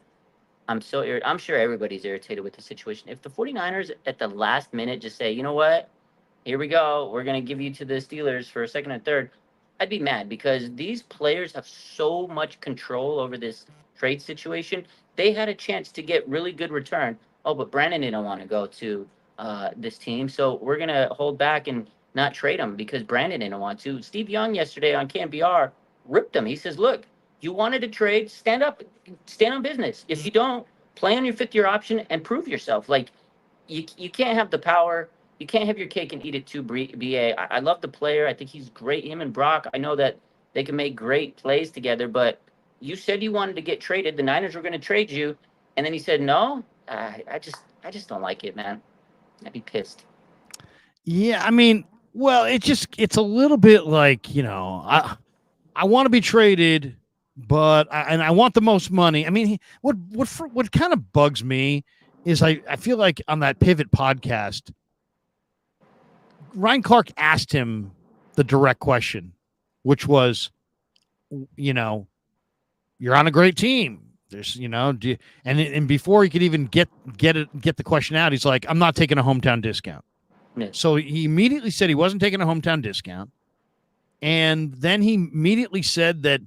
I'm sure everybody's irritated with the situation. If the 49ers at the last minute just say, you know what, here we go, we're going to give you to the Steelers for a second and third, I'd be mad because these players have so much control over this trade situation. They had a chance to get really good return. Oh, but Brandon didn't want to go to this team, so we're going to hold back and not trade him because Brandon didn't want to. Steve Young yesterday on KNBR ripped him. He says, look, you wanted to trade, stand up, stand on business. If you don't, play on your fifth-year option and prove yourself. Like, you can't have the power. You can't have your cake and eat it too, BA. I love the player. I think he's great. Him and Brock, I know that they can make great plays together, but you said you wanted to get traded. The Niners were going to trade you, and then he said no. I just don't like it, man. I'd be pissed. Yeah, I mean, well, it's a little bit like, I want to be traded, but I want the most money. I mean, what kind of bugs me is I feel like on that Pivot podcast, Ryan Clark asked him the direct question, which was, you're on a great team. There's, and before he could even get the question out, he's like, I'm not taking a hometown discount. Yeah. So he immediately said he wasn't taking a hometown discount. And then he immediately said that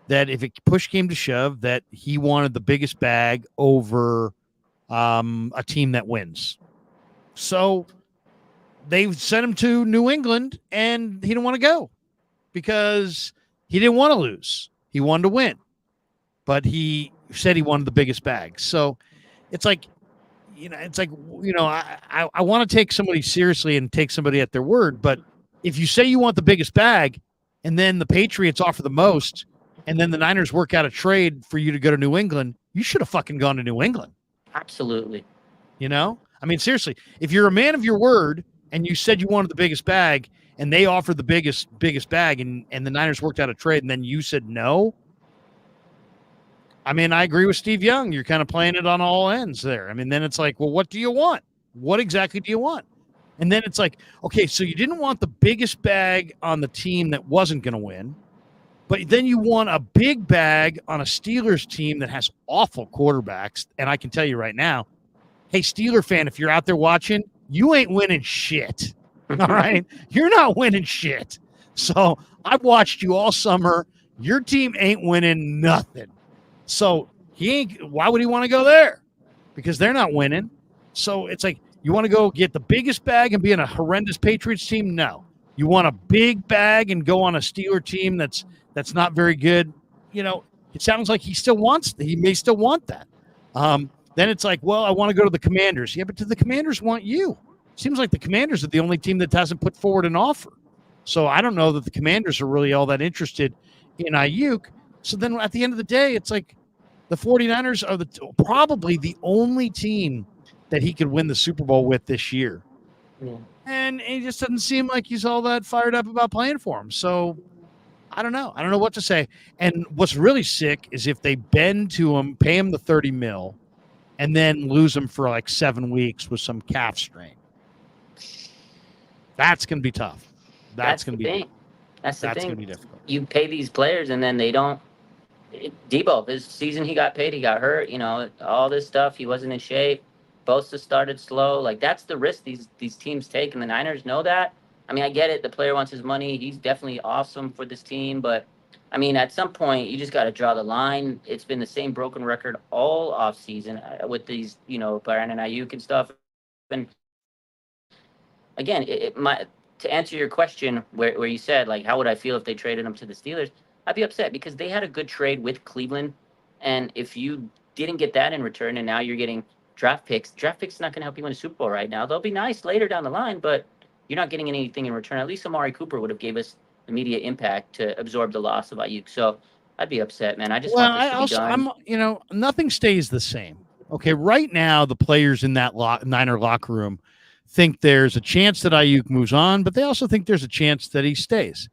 if it push came to shove, that he wanted the biggest bag over a team that wins. So they sent him to New England, and he didn't want to go because he didn't want to lose. He wanted to win, but he said he wanted the biggest bag. So it's like, I want to take somebody seriously and take somebody at their word. But if you say you want the biggest bag and then the Patriots offer the most, and then the Niners work out a trade for you to go to New England, you should have fucking gone to New England. Absolutely. I mean, seriously, if you're a man of your word and you said you wanted the biggest bag and they offered the biggest bag and the Niners worked out a trade and then you said no, I mean, I agree with Steve Young. You're kind of playing it on all ends there. I mean, then it's like, well, what do you want? What exactly do you want? And then it's like, okay, so you didn't want the biggest bag on the team that wasn't going to win, but then you want a big bag on a Steelers team that has awful quarterbacks. And I can tell you right now, hey, Steeler fan, if you're out there watching, you ain't winning shit. All right? You're not winning shit. So I've watched you all summer. Your team ain't winning nothing. So why would he want to go there? Because they're not winning. So it's like, you want to go get the biggest bag and be in a horrendous Patriots team? No. You want a big bag and go on a Steeler team that's not very good? It sounds like he may still want that. Then it's like, well, I want to go to the Commanders. Yeah, but do the Commanders want you? Seems like the Commanders are the only team that hasn't put forward an offer. So I don't know that the Commanders are really all that interested in Aiyuk. So then at the end of the day, it's like the 49ers are probably the only team that he could win the Super Bowl with this year. Yeah. And it just doesn't seem like he's all that fired up about playing for him. So I don't know. I don't know what to say. And what's really sick is if they bend to him, pay him the $30 million, and then lose him for like 7 weeks with some calf strain. That's going to be tough. That's going to be thing. That's the thing. Going to be difficult. You pay these players and then they don't. Debo, this season he got paid, he got hurt. All this stuff. He wasn't in shape. Bosa started slow. Like, that's the risk these teams take, and the Niners know that. I mean, I get it. The player wants his money. He's definitely awesome for this team, but I mean, at some point, you just got to draw the line. It's been the same broken record all offseason with these, Brandon Aiyuk and stuff. And again, to answer your question, where you said, like, how would I feel if they traded him to the Steelers? I'd be upset because they had a good trade with Cleveland. And if you didn't get that in return and now you're getting draft picks is not going to help you win a Super Bowl right now. They'll be nice later down the line, but you're not getting anything in return. At least Amari Cooper would have gave us immediate impact to absorb the loss of Aiyuk. So I'd be upset, man. I just want this to be done. Nothing stays the same. Okay, right now the players in that Niner locker room think there's a chance that Aiyuk moves on, but they also think there's a chance that he stays.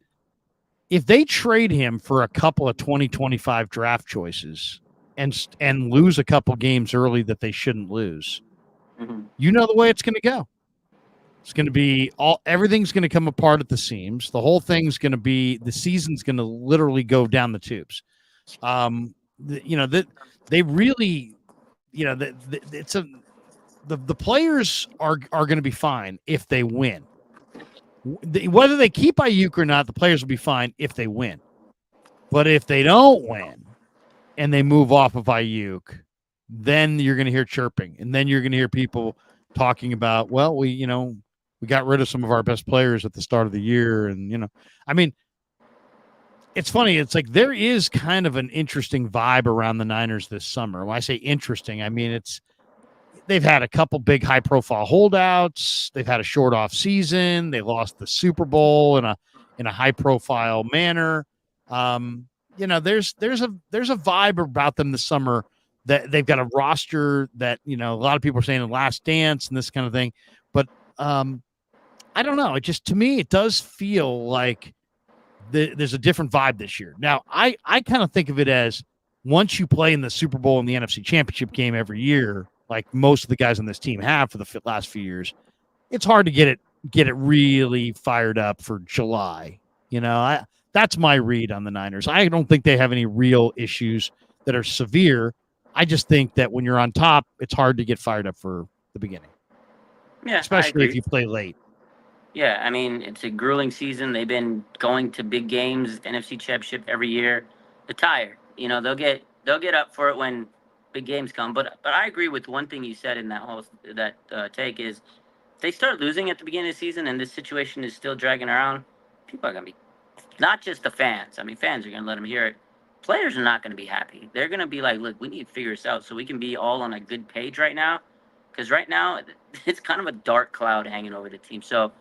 If they trade him for a couple of 2025 draft choices and lose a couple games early that they shouldn't lose, you know the way it's going to go. It's going to be everything's going to come apart at the seams. The whole thing's going to be, the season's going to literally go down the tubes. They really, the players are going to be fine if they win. Whether they keep Aiyuk or not, the players will be fine if they win. But if they don't win and they move off of Aiyuk, then you're going to hear chirping, and then you're going to hear people talking about, well, we got rid of some of our best players at the start of the year, and I mean, it's funny. It's like there is kind of an interesting vibe around the Niners this summer. When I say interesting, I mean they've had a couple big high-profile holdouts. They've had a short off season. They lost the Super Bowl in a high-profile manner. There's a vibe about them this summer that they've got a roster that a lot of people are saying the last dance and this kind of thing. But I don't know. It just, to me, it does feel like there's a different vibe this year. Now, I kind of think of it as once you play in the Super Bowl and the NFC Championship game every year, like most of the guys on this team have for the last few years, it's hard to get it really fired up for July. That's my read on the Niners. I don't think they have any real issues that are severe. I just think that when you're on top, it's hard to get fired up for the beginning. Yeah, especially if you play late. Yeah, I mean, it's a grueling season. They've been going to big games, NFC Championship every year. They're tired. They'll get up for it when big games come. But I agree with one thing you said in that take is if they start losing at the beginning of the season and this situation is still dragging around, people are going to be, not just the fans. I mean, fans are going to let them hear it. Players are not going to be happy. They're going to be like, look, we need to figure this out so we can be all on a good page right now. Because right now, it's kind of a dark cloud hanging over the team. So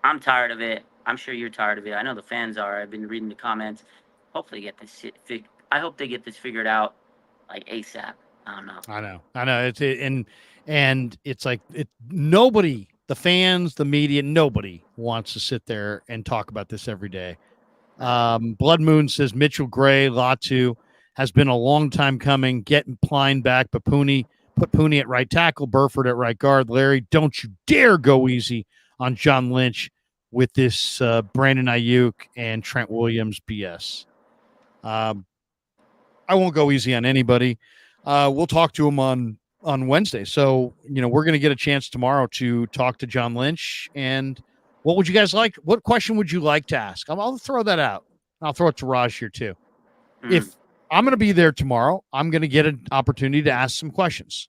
I'm tired of it. I'm sure you're tired of it. I know the fans are. I've been reading the comments. Hopefully, I hope they get this figured out like ASAP. I don't know. I know. And it's like nobody, the fans, the media, nobody wants to sit there and talk about this every day. Blood Moon says Mitchell Gray, Latu has been a long time coming. Getting Pline back, but put Pooney at right tackle, Burford at right guard. Larry, don't you dare go easy on John Lynch with this Brandon Aiyuk and Trent Williams BS. I won't go easy on anybody. We'll talk to him on Wednesday. So, we're going to get a chance tomorrow to talk to John Lynch. And what would you guys like? What question would you like to ask? I'll throw that out. I'll throw it to Raj here too. If I'm going to be there tomorrow, I'm going to get an opportunity to ask some questions.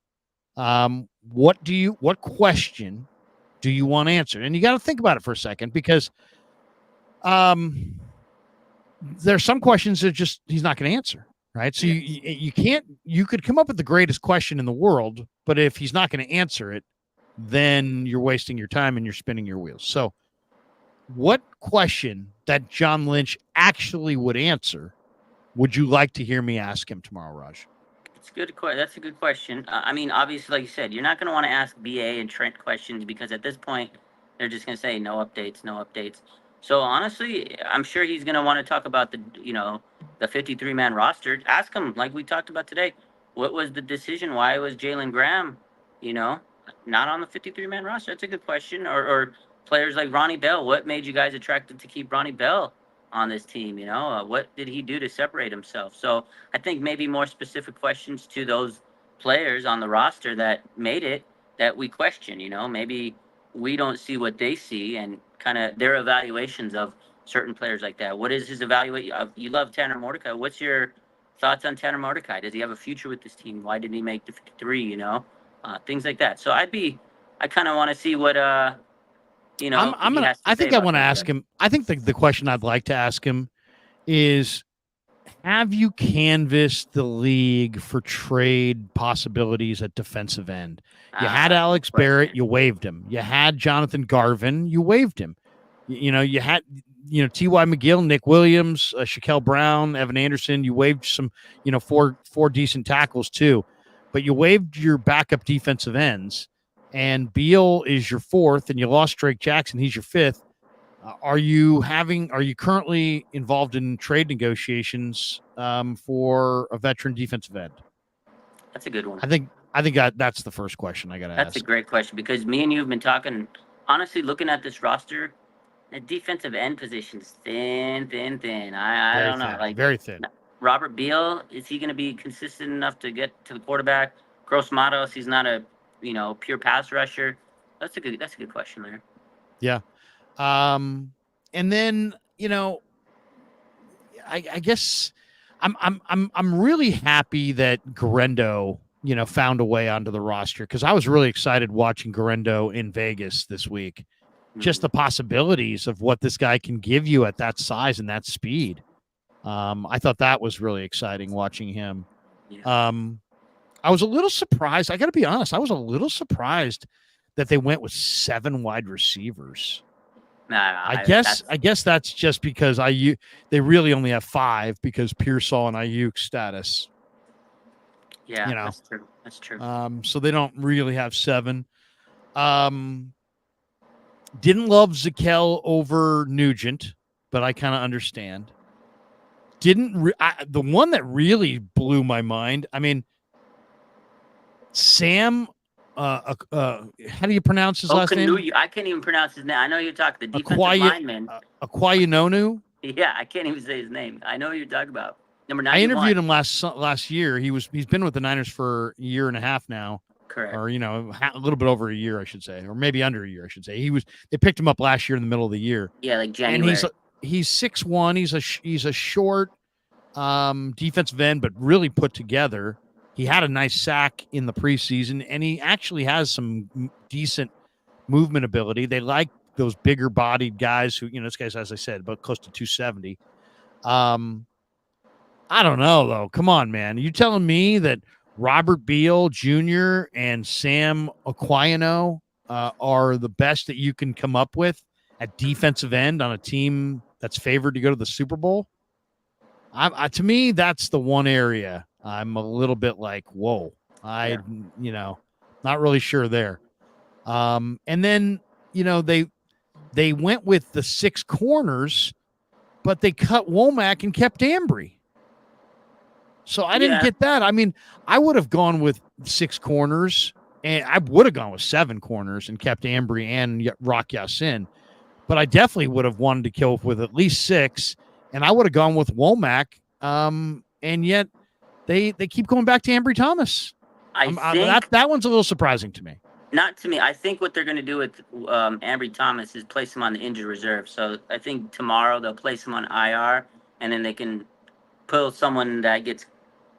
What question do you want answered? And you got to think about it for a second, because there's some questions that just he's not going to answer, right? So you could come up with the greatest question in the world, but if he's not going to answer it, then you're wasting your time and you're spinning your wheels. So what question that John Lynch actually would answer would you like to hear me ask him tomorrow, Raj? It's good. That's a good question. I mean, obviously, like you said, you're not going to want to ask BA and Trent questions because at this point, they're just going to say no updates, no updates. So honestly, I'm sure he's going to want to talk about the 53-man roster. Ask him, like we talked about today, what was the decision? Why was Jalen Graham, you know, not on the 53-man roster? That's a good question. Or players like Ronnie Bell. What made you guys attracted to keep Ronnie Bell on this team? What did he do to separate himself? So I think maybe more specific questions to those players on the roster that made it that we question. Maybe we don't see what they see and kind of their evaluations of certain players like that. What is his evaluation? You love Tanner Mordecai. What's your thoughts on Tanner Mordecai? Does he have a future with this team? Why didn't he make the 53? Things like that. So I kind of want to see what I think I want to ask him. I think the question I'd like to ask him is, have you canvassed the league for trade possibilities at defensive end? You had Alex Barrett, you waived him. You had Jonathan Garvin, you waived him. You had T.Y. McGill, Nick Williams, Shaquille Brown, Evan Anderson. You waived some, four decent tackles too, but you waived your backup defensive ends. And Beal is your fourth, and you lost Drake Jackson. He's your fifth. Are you currently involved in trade negotiations for a veteran defensive end? That's a good one. I think that's the first question I got to ask. That's a great question because me and you have been talking, honestly, looking at this roster, the defensive end position is thin. I don't know. Like very thin. Robert Beal, is he going to be consistent enough to get to the quarterback? Gross Matos, he's not a pure pass rusher. That's a good question there. Yeah. And then, I guess I'm really happy that Garendo, found a way onto the roster because I was really excited watching Garendo in Vegas this week. Mm-hmm. Just the possibilities of what this guy can give you at that size and that speed. I thought that was really exciting watching him. Yeah. I was a little surprised. I got to be honest. I was a little surprised that they went with 7 wide receivers. I guess that's just because they really only have 5 because Pearsall and Aiyuk status. Yeah, that's true. So they don't really have 7. Didn't love Zakel over Nugent, but I kind of understand. The one that really blew my mind. I mean, Sam, how do you pronounce his last name? I can't even pronounce his name. I know you're talking the defensive lineman. Aquayinonu? Yeah, I can't even say his name. I know who you're talking about. Number 91. I interviewed him last year. He's been with the Niners for a year and a half now. Correct. Or, a little bit over a year, I should say, or maybe under a year, I should say. They picked him up last year in the middle of the year. Yeah, like January. And he's 6'1". He's a short defensive end, but really put together. He had a nice sack in the preseason, and he actually has some decent movement ability. They like those bigger-bodied guys who, this guy's, as I said, about close to 270. I don't know, though. Come on, man. Are you telling me that Robert Beal Jr. and Sam Aquino are the best that you can come up with at defensive end on a team that's favored to go to the Super Bowl? To me, that's the one area I'm a little bit like, whoa, not really sure there. And then, they went with the 6 corners, but they cut Womack and kept Ambry. So I didn't get that. I mean, I would have gone with 6 corners, and I would have gone with 7 corners and kept Ambry and Rock Ya-Sin. But I definitely would have wanted to kill with at least 6, and I would have gone with Womack. And yet they keep going back to Ambry Thomas. That one's a little surprising to me. Not to me. I think what they're going to do with Ambry Thomas is place him on the injured reserve. So I think tomorrow they'll place him on IR, and then they can pull someone that gets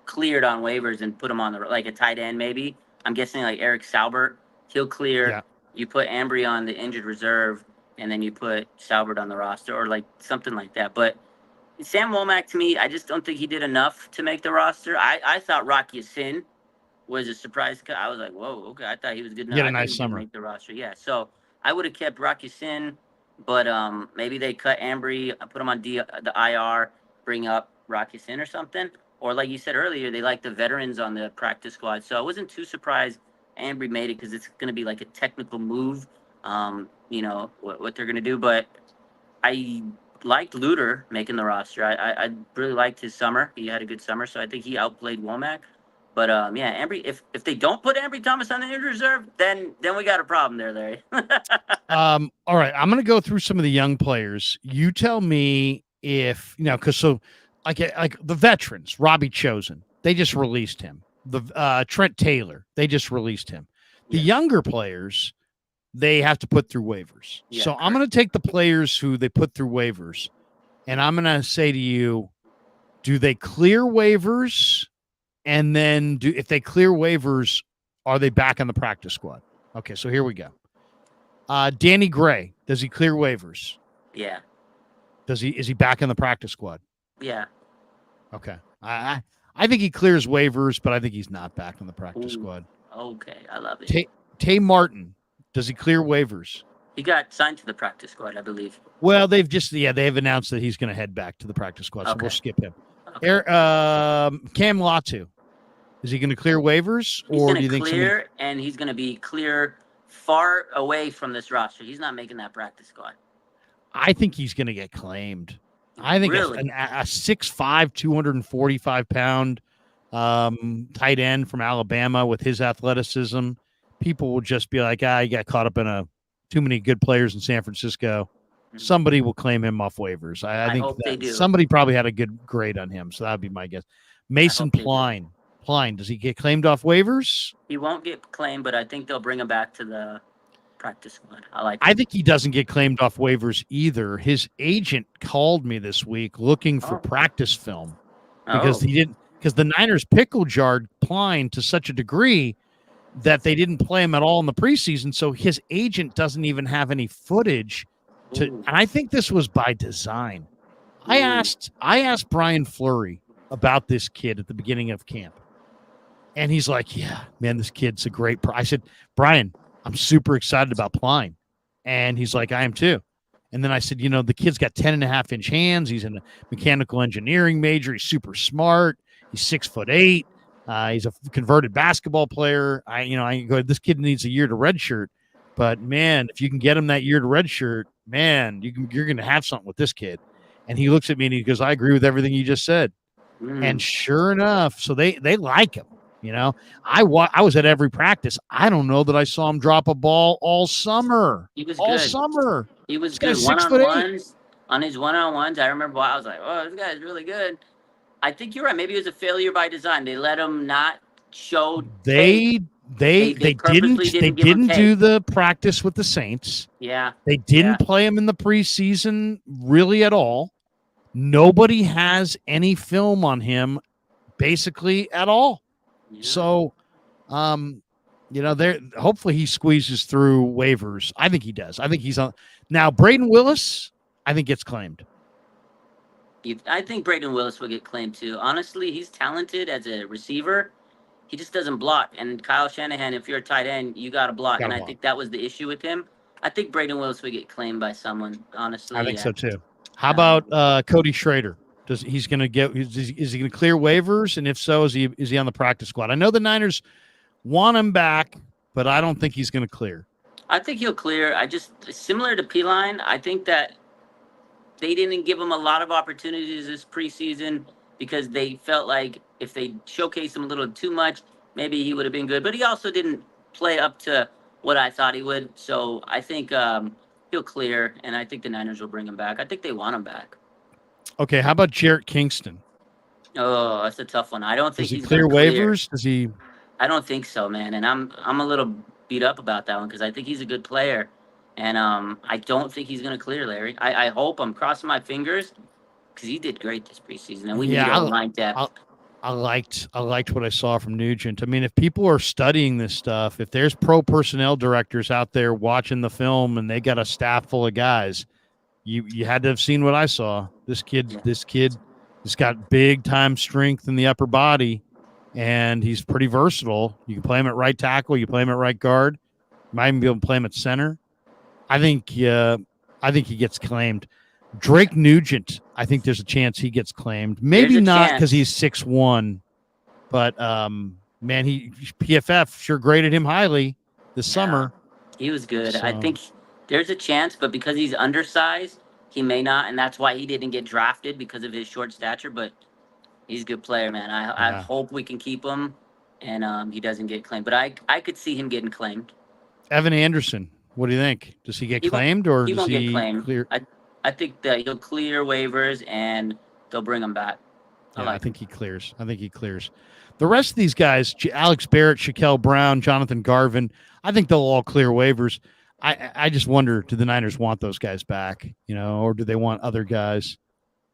cleared on waivers and put him on like a tight end maybe. I'm guessing like Eric Saubert. He'll clear. Yeah. You put Ambry on the injured reserve, and then you put Saubert on the roster or like something like that. But Sam Womack, to me, I just don't think he did enough to make the roster. I thought Rock Ya-Sin was a surprise cut. I was like, whoa, okay. I thought he was good enough. He had a nice summer. Make the roster. Yeah. So I would have kept Rock Ya-Sin, but maybe they cut Ambry, put him on the IR, bring up Rocky Sin or something. Or like you said earlier, they like the veterans on the practice squad. So I wasn't too surprised Ambry made it because it's going to be like a technical move, what they're going to do. But I liked Luter making the roster. I really liked his summer. He had a good summer, so I think he outplayed Womack. But Ambry, if they don't put Ambry Thomas on the injured reserve, then we got a problem there, Larry. All right, I'm going to go through some of the young players. You tell me if because like the veterans, Robbie Chosen, they just released him. The Trent Taylor, they just released him. The younger players, they have to put through waivers. So correct. I'm going to take the players who they put through waivers, and I'm going to say to you, do they clear waivers? And then if they clear waivers, are they back on the practice squad? Okay, so here we go. Danny Gray, does he clear waivers? Yeah. Is he back in the practice squad? Yeah. Okay. I think he clears waivers, but I think he's not back in the practice squad. Okay, I love it. Tay Martin, does he clear waivers? He got signed to the practice squad, I believe. Well, they've announced that he's going to head back to the practice squad, so we'll skip him. Okay. Cam Latu, is he going to clear waivers, or do you think clear? And he's going to be clear far away from this roster. He's not making that practice squad. I think he's going to get claimed. I think really? a 6'5", 245-pound tight end from Alabama with his athleticism, people will just be like, he got caught up in too many good players in San Francisco. Mm-hmm. Somebody will claim him off waivers. I think hope they do. Somebody probably had a good grade on him, so that would be my guess. Mason Pline. Does he get claimed off waivers? He won't get claimed, but I think they'll bring him back to the practice squad. I think he doesn't get claimed off waivers either. His agent called me this week looking for practice film because the Niners pickle jarred Pline to such a degree that they didn't play him at all in the preseason. So his agent doesn't even have any footage and I think this was by design. I asked Brian Fleury about this kid at the beginning of camp. And he's like, yeah, man, this kid's a great I said, Brian, I'm super excited about Pline. And he's like, I am too. And then I said, the kid's got 10.5-inch hands. He's in a mechanical engineering major. He's super smart. He's 6'8". He's a converted basketball player. I go, this kid needs a year to redshirt. But, man, if you can get him that year to redshirt, man, you're going to have something with this kid. And he looks at me and he goes, I agree with everything you just said. And sure enough, so they like him. I was at every practice. I don't know that I saw him drop a ball all summer. He was all good. Summer. He was good. One-on-ones. On his one-on-ones, I remember I was like, oh, this guy's really good. I think you're right. Maybe it was a failure by design. They let him not show. They didn't do the practice with the Saints. Yeah. They didn't play him in the preseason really at all. Nobody has any film on him basically at all. Yeah. So, hopefully he squeezes through waivers. I think he does. I think he's on. Now, Braden Willis, I think gets claimed. I think Braden Willis will get claimed too. Honestly, he's talented as a receiver. He just doesn't block. And Kyle Shanahan, if you're a tight end, you got to block. I think that was the issue with him. I think Braden Willis will get claimed by someone, honestly. I think so too. How about Cody Schrader? Is he going to clear waivers? And if so, is he on the practice squad? I know the Niners want him back, but I don't think he's going to clear. I think he'll clear. Similar to P-Line, I think that they didn't give him a lot of opportunities this preseason because they felt like if they showcased him a little too much, maybe he would have been good. But he also didn't play up to what I thought he would. So I think he'll clear, and I think the Niners will bring him back. I think they want him back. Okay, how about Jarrett Kingston? Oh, that's a tough one. I don't think he's clear waivers. Does he? I don't think so, man. And I'm a little beat up about that one because I think he's a good player, and I don't think he's going to clear, Larry. I hope. I'm crossing my fingers because he did great this preseason, and we need line depth. I liked what I saw from Nugent. I mean, if people are studying this stuff, if there's pro personnel directors out there watching the film and they got a staff full of guys, you had to have seen what I saw. This kid has got big time strength in the upper body, and he's pretty versatile. You can play him at right tackle, you play him at right guard, you might even be able to play him at center. I think he gets claimed. Drake Nugent, I think there's a chance he gets claimed. Maybe not because he's 6'1", but man, PFF sure graded him highly this summer. He was good. So. I think there's a chance, but because he's undersized, he may not, and that's why he didn't get drafted because of his short stature. But he's a good player, man. I hope we can keep him, and he doesn't get claimed. But I could see him getting claimed. Evan Anderson, what do you think? Does he get claimed or he does won't he get claimed? clear? I think that he'll clear waivers and they'll bring him back. I think he clears. The rest of these guys, Alex Barrett, Shaquille Brown, Jonathan Garvin, I think they'll all clear waivers. I just wonder, do the Niners want those guys back, or do they want other guys?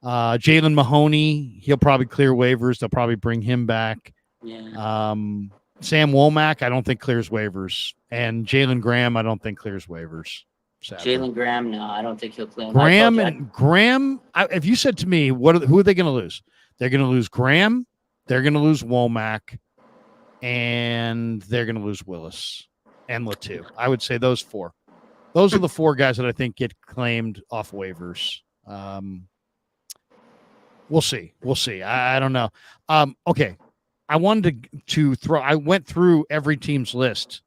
Jalen Mahoney, he'll probably clear waivers. They'll probably bring him back. Yeah. Sam Womack, I don't think clears waivers. And Jalen Graham, I don't think clears waivers. Jalen Graham, no, I don't think he'll clear. Graham, if you said to me, who are they going to lose? They're going to lose Graham, they're going to lose Womack, and they're going to lose Willis and Latu. I would say those four. Those are the four guys that I think get claimed off waivers. We'll see. I don't know. Okay. I wanted I went through every team's list,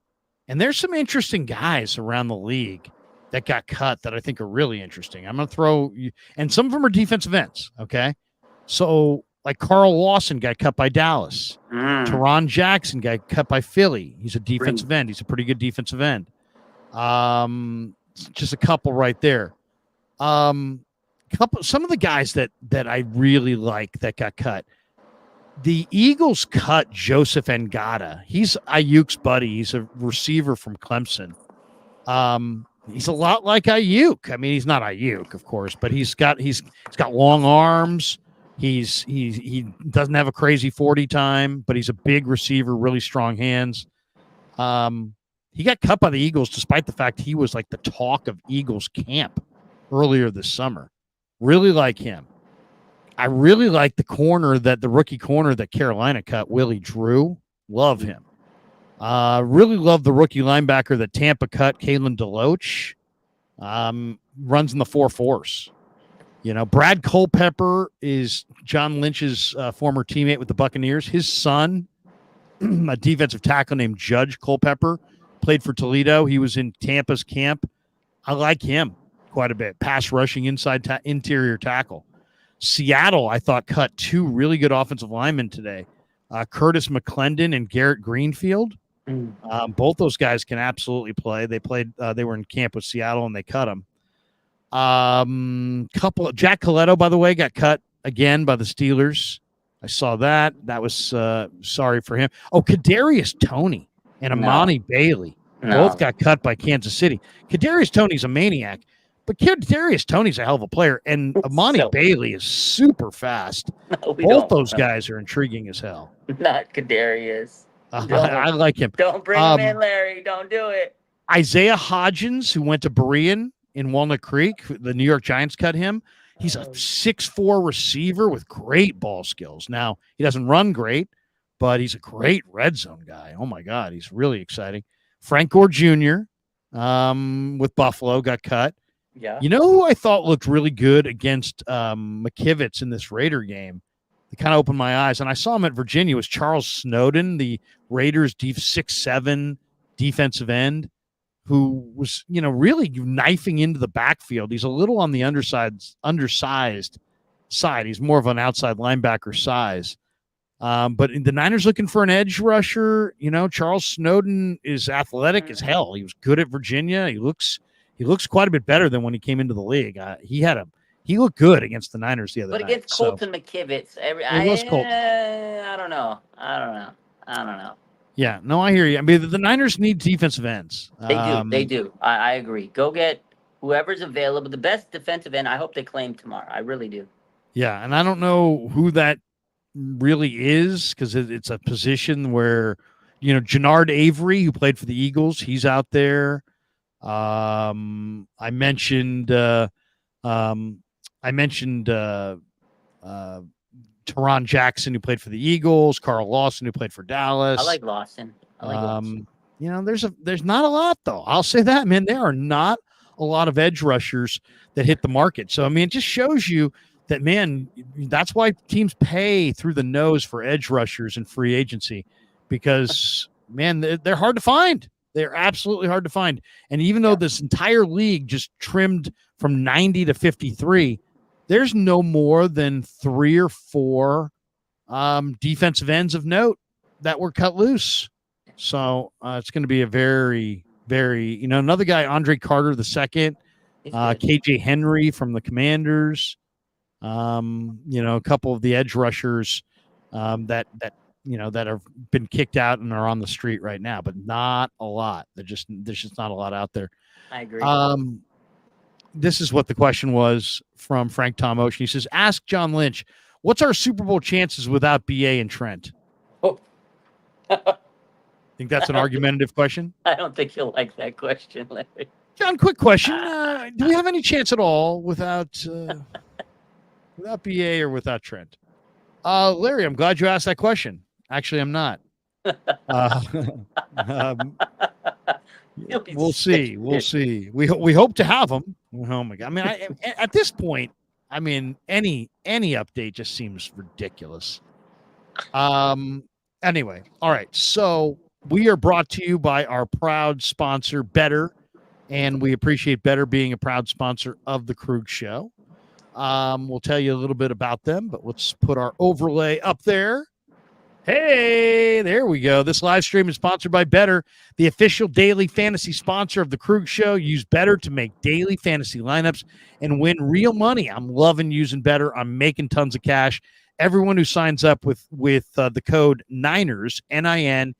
and there's some interesting guys around the league that got cut that I think are really interesting. I'm going to throw you, and some of them are defensive ends. Okay. So like Carl Lawson got cut by Dallas. Teron Jackson got cut by Philly. He's a defensive end. He's a pretty good defensive end. Just a couple right there. Some of the guys that I really like that got cut. The Eagles cut Joseph Ngata. He's Aiyuk's buddy. He's a receiver from Clemson. He's a lot like Aiyuk. I mean, he's not Aiyuk, of course, but he's got long arms. He doesn't have a crazy 40 time, but he's a big receiver, really strong hands. He got cut by the Eagles despite the fact he was like the talk of Eagles camp earlier this summer. Really like him. I really like the rookie corner that Carolina cut, Willie Drew. Love him. Really love the rookie linebacker that Tampa cut, Kalen DeLoach. Runs in the 4-4s. Brad Culpepper is John Lynch's former teammate with the Buccaneers. His son, a defensive tackle named Judge Culpepper, played for Toledo. He was in Tampa's camp. I like him quite a bit. Pass rushing interior tackle. Seattle, I thought, cut two really good offensive linemen today. Curtis McClendon and Garrett Greenfield. Both those guys can absolutely play. They were in camp with Seattle and they cut them. Jack Coletto, by the way, got cut again by the Steelers. I saw that. That was sorry for him. Oh, Kadarius Toney and Amani Bailey both got cut by Kansas City. Kadarius Toney's a maniac, but Kadarius Toney's a hell of a player, and Amani Bailey is super fast. Both those guys are intriguing as hell. Not Kadarius. I like him. Don't bring him in, Larry. Don't do it. Isaiah Hodgins, who went to Berean in Walnut Creek, the New York Giants cut him. He's a 6'4" receiver with great ball skills. Now, he doesn't run great, but he's a great red zone guy. Oh, my God. He's really exciting. Frank Gore Jr. With Buffalo got cut. Yeah. You know who I thought looked really good against McKivitz in this Raider game? It kind of opened my eyes, and I saw him at Virginia. Was Charles Snowden, the Raiders' 6'7" defensive end, who was, really knifing into the backfield. He's a little on the undersized side. He's more of an outside linebacker size. But the Niners looking for an edge rusher. Charles Snowden is athletic as hell. He was good at Virginia. He looks quite a bit better than when he came into the league. He looked good against the Niners the other night. But against Colton McKivitz, I don't know. Yeah, no, I hear you. I mean, the Niners need defensive ends. They do. I agree. Go get whoever's available. The best defensive end, I hope they claim tomorrow. I really do. Yeah, and I don't know who that really is because it's a position where, Jannard Avery, who played for the Eagles, he's out there. I mentioned Teron Jackson, who played for the Eagles, Carl Lawson, who played for Dallas. I like Lawson. There's not a lot though. I'll say that, man. There are not a lot of edge rushers that hit the market. So, I mean, it just shows you that, man, that's why teams pay through the nose for edge rushers in free agency, because, man, they're hard to find. They're absolutely hard to find. And even though this entire league just trimmed from 90 to 53, there's no more than 3 or 4 defensive ends of note that were cut loose. So it's going to be a very, very, another guy, Andre Carter II, KJ Henry from the Commanders, a couple of the edge rushers that have been kicked out and are on the street right now, but not a lot. There's just not a lot out there. I agree. This is what the question was from Frank Tom Ocean. He says, ask John Lynch, what's our Super Bowl chances without BA and Trent? Oh. Think that's an argumentative question? I don't think you'll like that question, Larry. John, quick question. Do we have any chance at all without BA or without Trent? Larry, I'm glad you asked that question. Actually, I'm not. We'll see. We'll see. We hope to have them. Oh my God! I mean, at this point, I mean, any update just seems ridiculous. Anyway, all right. So we are brought to you by our proud sponsor, Better, and we appreciate Better being a proud sponsor of the Krueger Show. We'll tell you a little bit about them, but let's put our overlay up there. Hey, there we go. This live stream is sponsored by Better, the official daily fantasy sponsor of the Krueger Show. Use Better to make daily fantasy lineups and win real money. I'm loving using Better. I'm making tons of cash. Everyone who signs up with the code Niners, NINERS,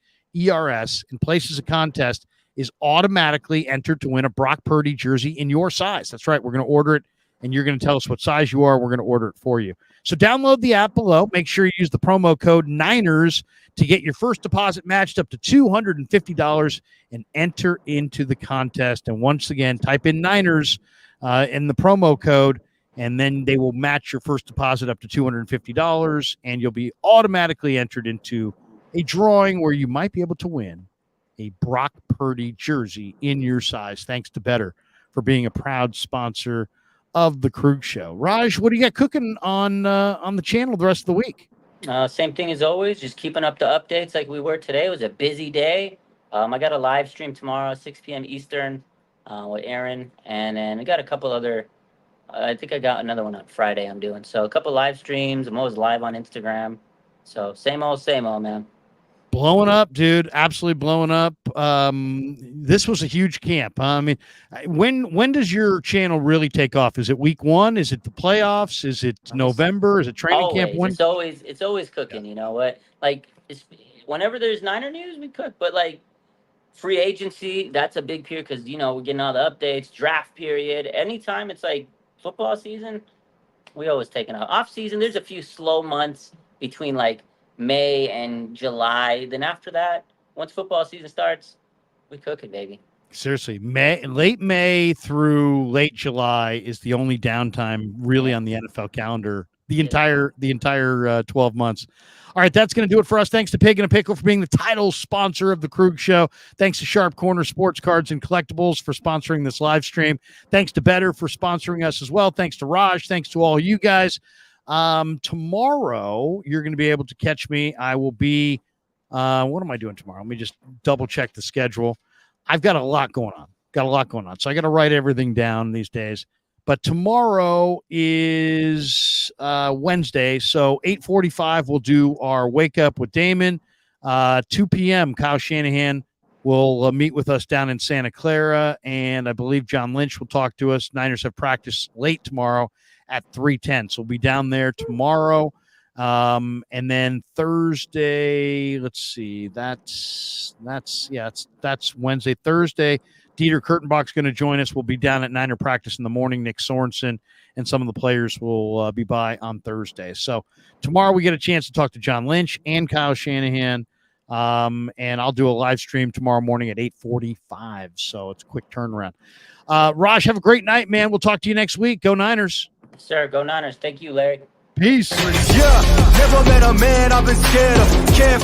and places a contest is automatically entered to win a Brock Purdy jersey in your size. That's right. We're going to order it, and you're going to tell us what size you are. We're going to order it for you. So download the app below. Make sure you use the promo code Niners to get your first deposit matched up to $250 and enter into the contest. And once again, type in Niners in the promo code, and then they will match your first deposit up to $250, and you'll be automatically entered into a drawing where you might be able to win a Brock Purdy jersey in your size. Thanks to Better for being a proud sponsor of the Krueger Show. Raj, what do you got cooking on the channel the rest of the week? Same thing as always, just keeping up the updates like we were today. It was a busy day. I got a live stream tomorrow, 6 p.m. Eastern, with Aaron, and then I got a couple other. I think I got another one on Friday I'm doing. So a couple live streams. I'm always live on Instagram. So same old, man. Blowing up, dude. Absolutely blowing up. This was a huge camp. I mean, when does your channel really take off? Is it week 1? Is it the playoffs? Is it November? Is it training camp? When? It's always cooking. Yeah. You know what? Like, whenever there's Niner news, we cook. But like free agency, that's a big period because we're getting all the updates. Draft period. Anytime it's like football season, we always take an off season. There's a few slow months between like May and July. Then after that, once football season starts, we cook it, baby. Seriously, late May through late July is the only downtime really on the NFL calendar. The entire 12 months. All right, that's going to do it for us. Thanks to Pig and a Pickle for being the title sponsor of the Krueger Show. Thanks to Sharp Corner Sports Cards and Collectibles for sponsoring this live stream. Thanks to Better for sponsoring us as well. Thanks to Raj. Thanks to all you guys. Tomorrow you're going to be able to catch me. I will be what am I doing tomorrow? Let me just double check the schedule. I've got a lot going on. So I got to write everything down these days. But tomorrow is Wednesday, so 8:45 we'll do our wake up with Damon. 2 p.m. Kyle Shanahan will meet with us down in Santa Clara, and I believe John Lynch will talk to us. Niners have practice late tomorrow at 3:10, so we'll be down there tomorrow. And then Thursday, let's see, that's Wednesday. Thursday, Dieter Kurtenbach's going to join us. We'll be down at Niner practice in the morning. Nick Sorensen and some of the players will be by on Thursday. So tomorrow we get a chance to talk to John Lynch and Kyle Shanahan. And I'll do a live stream tomorrow morning at 8:45. So it's a quick turnaround. Raj, have a great night, man. We'll talk to you next week. Go Niners. Sir, go Niners. Thank you, Larry. Peace. Yeah, never met a man I've been scared of. Can't